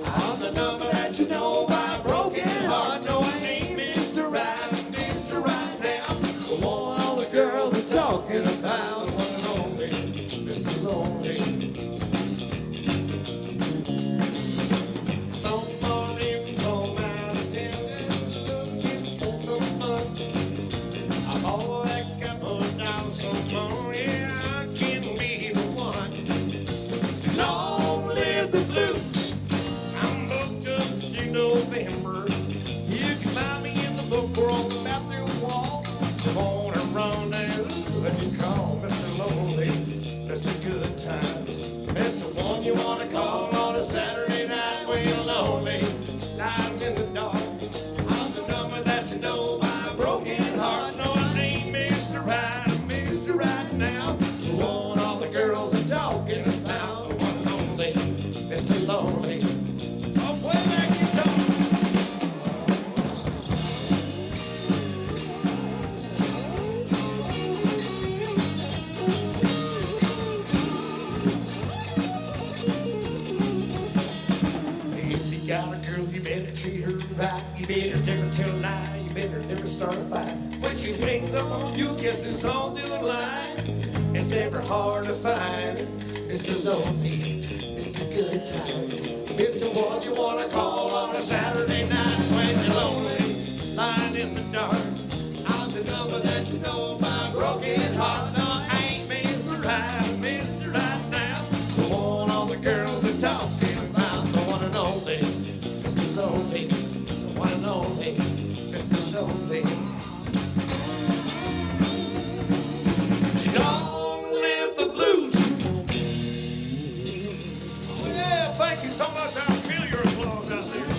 Speaker 13: I'm the number that you know by broken heart. No, I ain't Mr. Right now. The one all the girls are talking about. The one and only Mr. Lonely. Somebody from out of town is looking for some fun. I'm all that couple down some more. Yeah, I can be the one. Long live the blues. I'm booked up to November. You can find me in the book or on the bathroom wall. On a rendezvous, let me call Mr. Lonely, Mr. Good Times, Mr. One you wanna call on a Saturday night when you're lonely, lying in the dark. I'm the number that you know by a broken heart. No, I ain't Mr. Right now. The one all the girls are talking about. The one and only Mr. Lonely. Oh, play that guitar. If you got a girl, you better treat her right. You better never tell a lie. You better never start a fight. When she hangs up on you, guess it's on the line. It's never hard to find. Mr. Lonely, Mr. Good Times, Mr. One you wanna call on a Saturday night when you're lonely, lying in the dark. I'm the number that you know by a broken heart. No, I ain't Mr. Right now. The one all the girls are talking about. The one and only Mr. Lonely, the one and only Mr. Lonely. Long live the blues. Oh yeah, thank you so much. I feel your applause out there.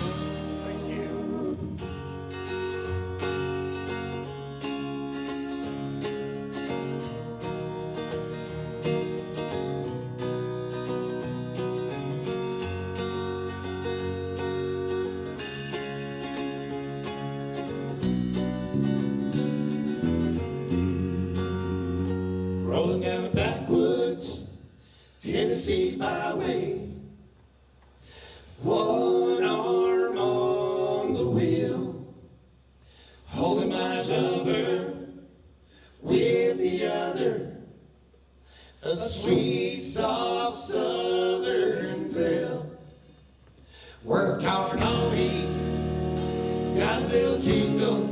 Speaker 13: see my way. One arm on the wheel, holding my lover with the other. A sweet, soft southern thrill. Worked hard all week, got a little jingle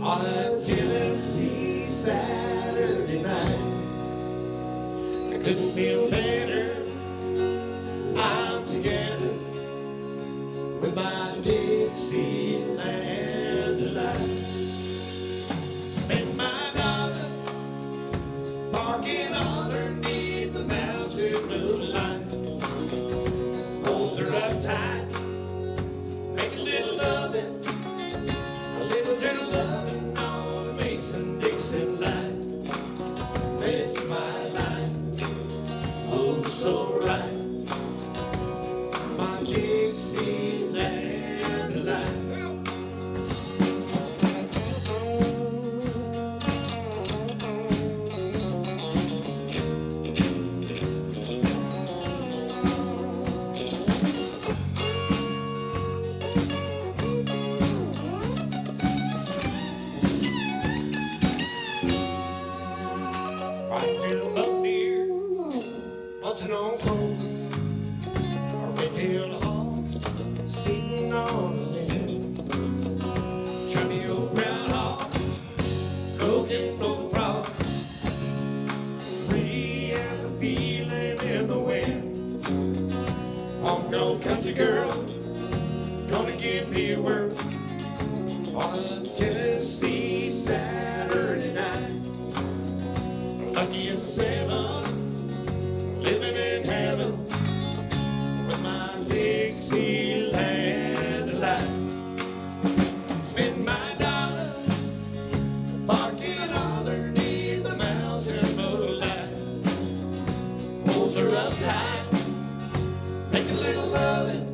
Speaker 13: on a Tennessee Saturday night. I couldn't feel better. I'm together with my Dixieland delight. Spend my dollar parking underneath the mountain moonlight. Hold her up tight, make a little loving, a little tender loving on a Mason-Dixon line. That's my line, oh so right. My Dixieland line. Right till up near, munching on cold. Or wait till the hall, sitting on the limb. Try me old groundhog, croaking no frog. Free as a feeling in the wind. Homegrown country girl, gonna give me work on a Tennessee Saturday night. Lucky as 7, living in heaven with my Dixieland delight. Spend my dollar parking underneath the mountain moonlight. Hold her up tight, make a little loving,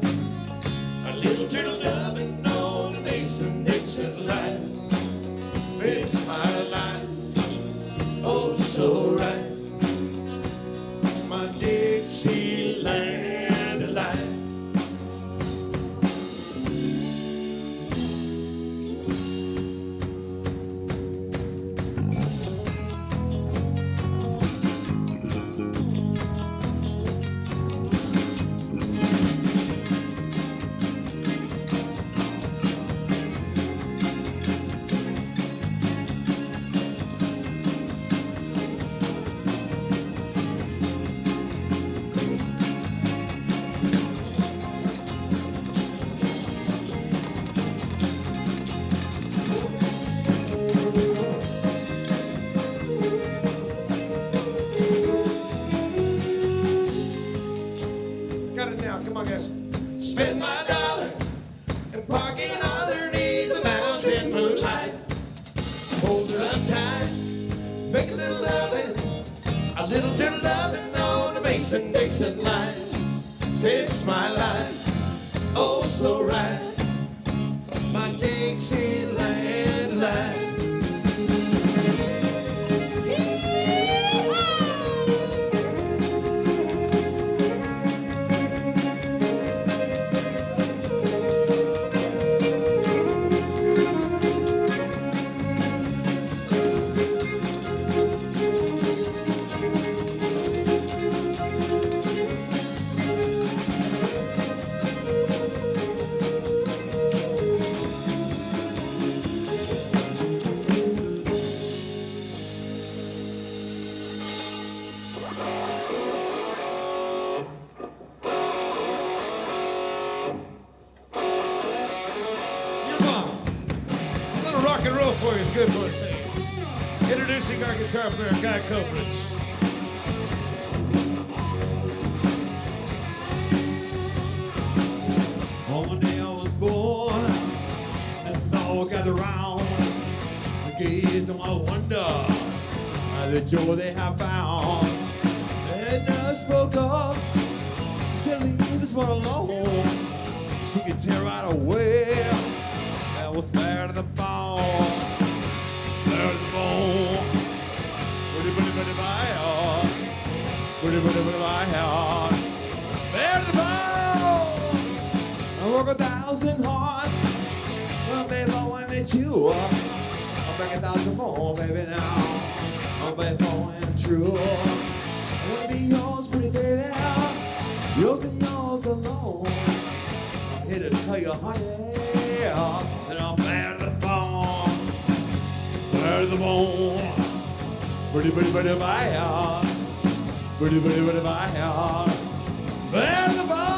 Speaker 13: a little turtle loving on the Mason-Dixon line. Fix my line, oh so right. My Dixieland line. Got it now, come on guys. Spend my dollar and park it underneath the mountain moonlight. Hold her up tight, make a little loving, a little tender loving on the Mason-Dixon line. Fits my line, oh so right. My Dixieland line. Rock and roll for you is good for it. Introducing our guitar player, Guy Copeland.
Speaker 1: On the day I was born, as us all gather round, the gaze and my wonder, the joy they have found. And I spoke up, she leave this one alone. She could tear right away. That was bare to the bone, bare to the bone. Pretty, pretty, pretty, bye. pretty my heart. There's the bones. I broke 1,000 hearts. Well, baby, I want to meet you. I'll break 1,000 more, baby, now. Oh, baby, I'm true. I want to be yours, pretty baby. Yours and yours alone. I'm here to tell you, honey, that I'm bad to the bone. Bad to the bone. Pretty my heart. Pretty my heart. Bad to the bone.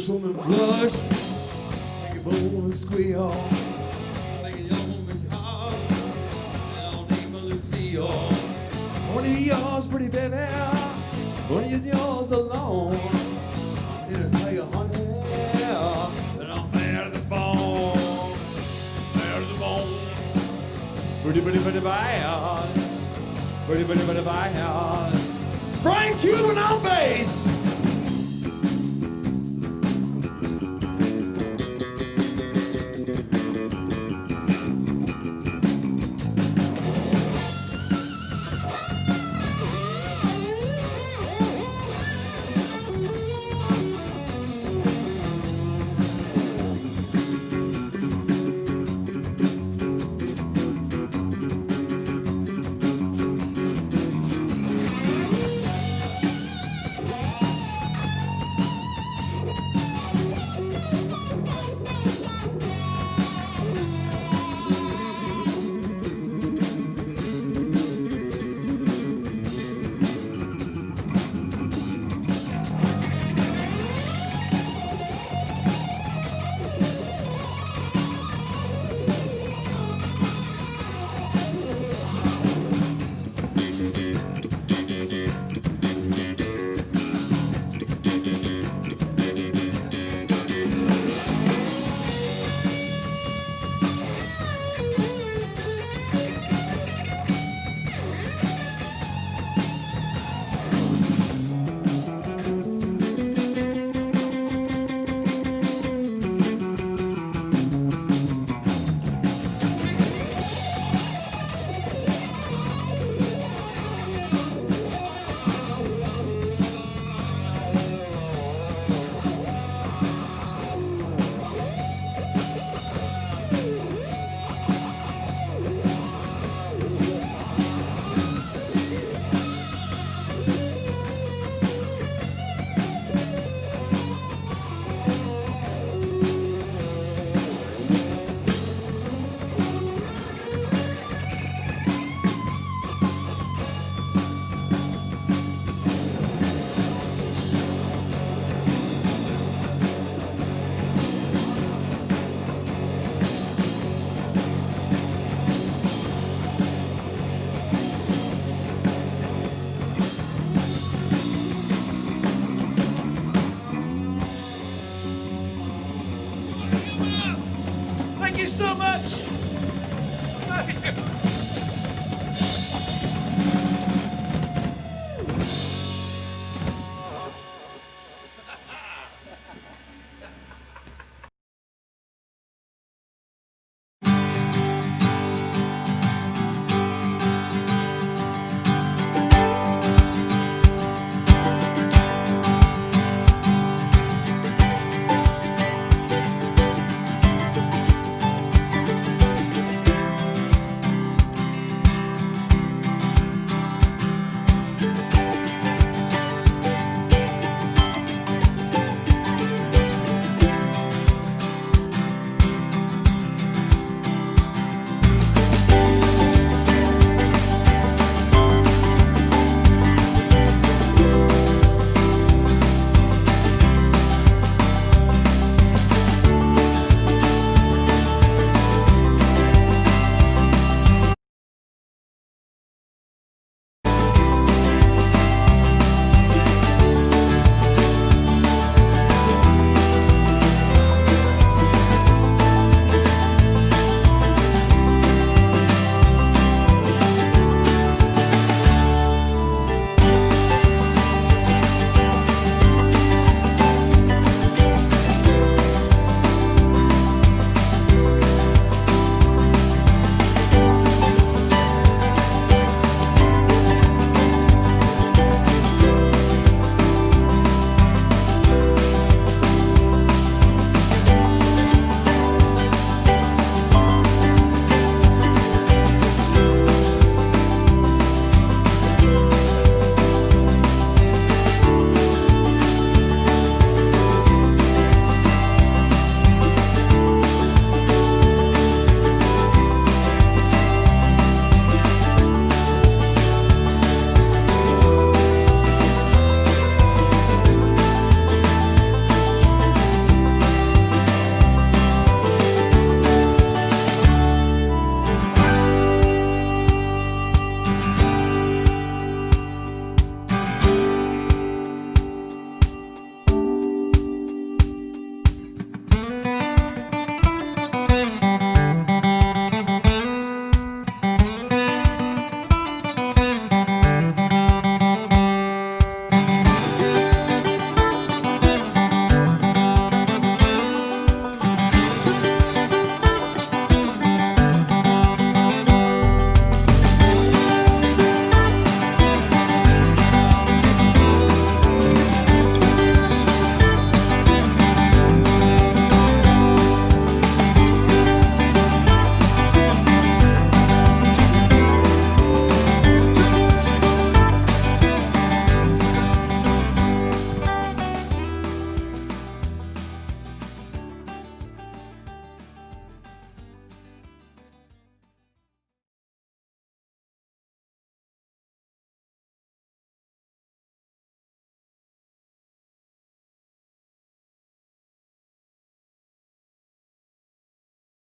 Speaker 1: Woman blush, make a bone squeal, like a young man heart, and I'll name Lucille. I want to be yours, pretty baby. I want to use yours alone. I'm here to tell you, honey, that I'm bad to the bone, bad to the bone. Pretty bad, pretty bad. Brian Cuban on bass.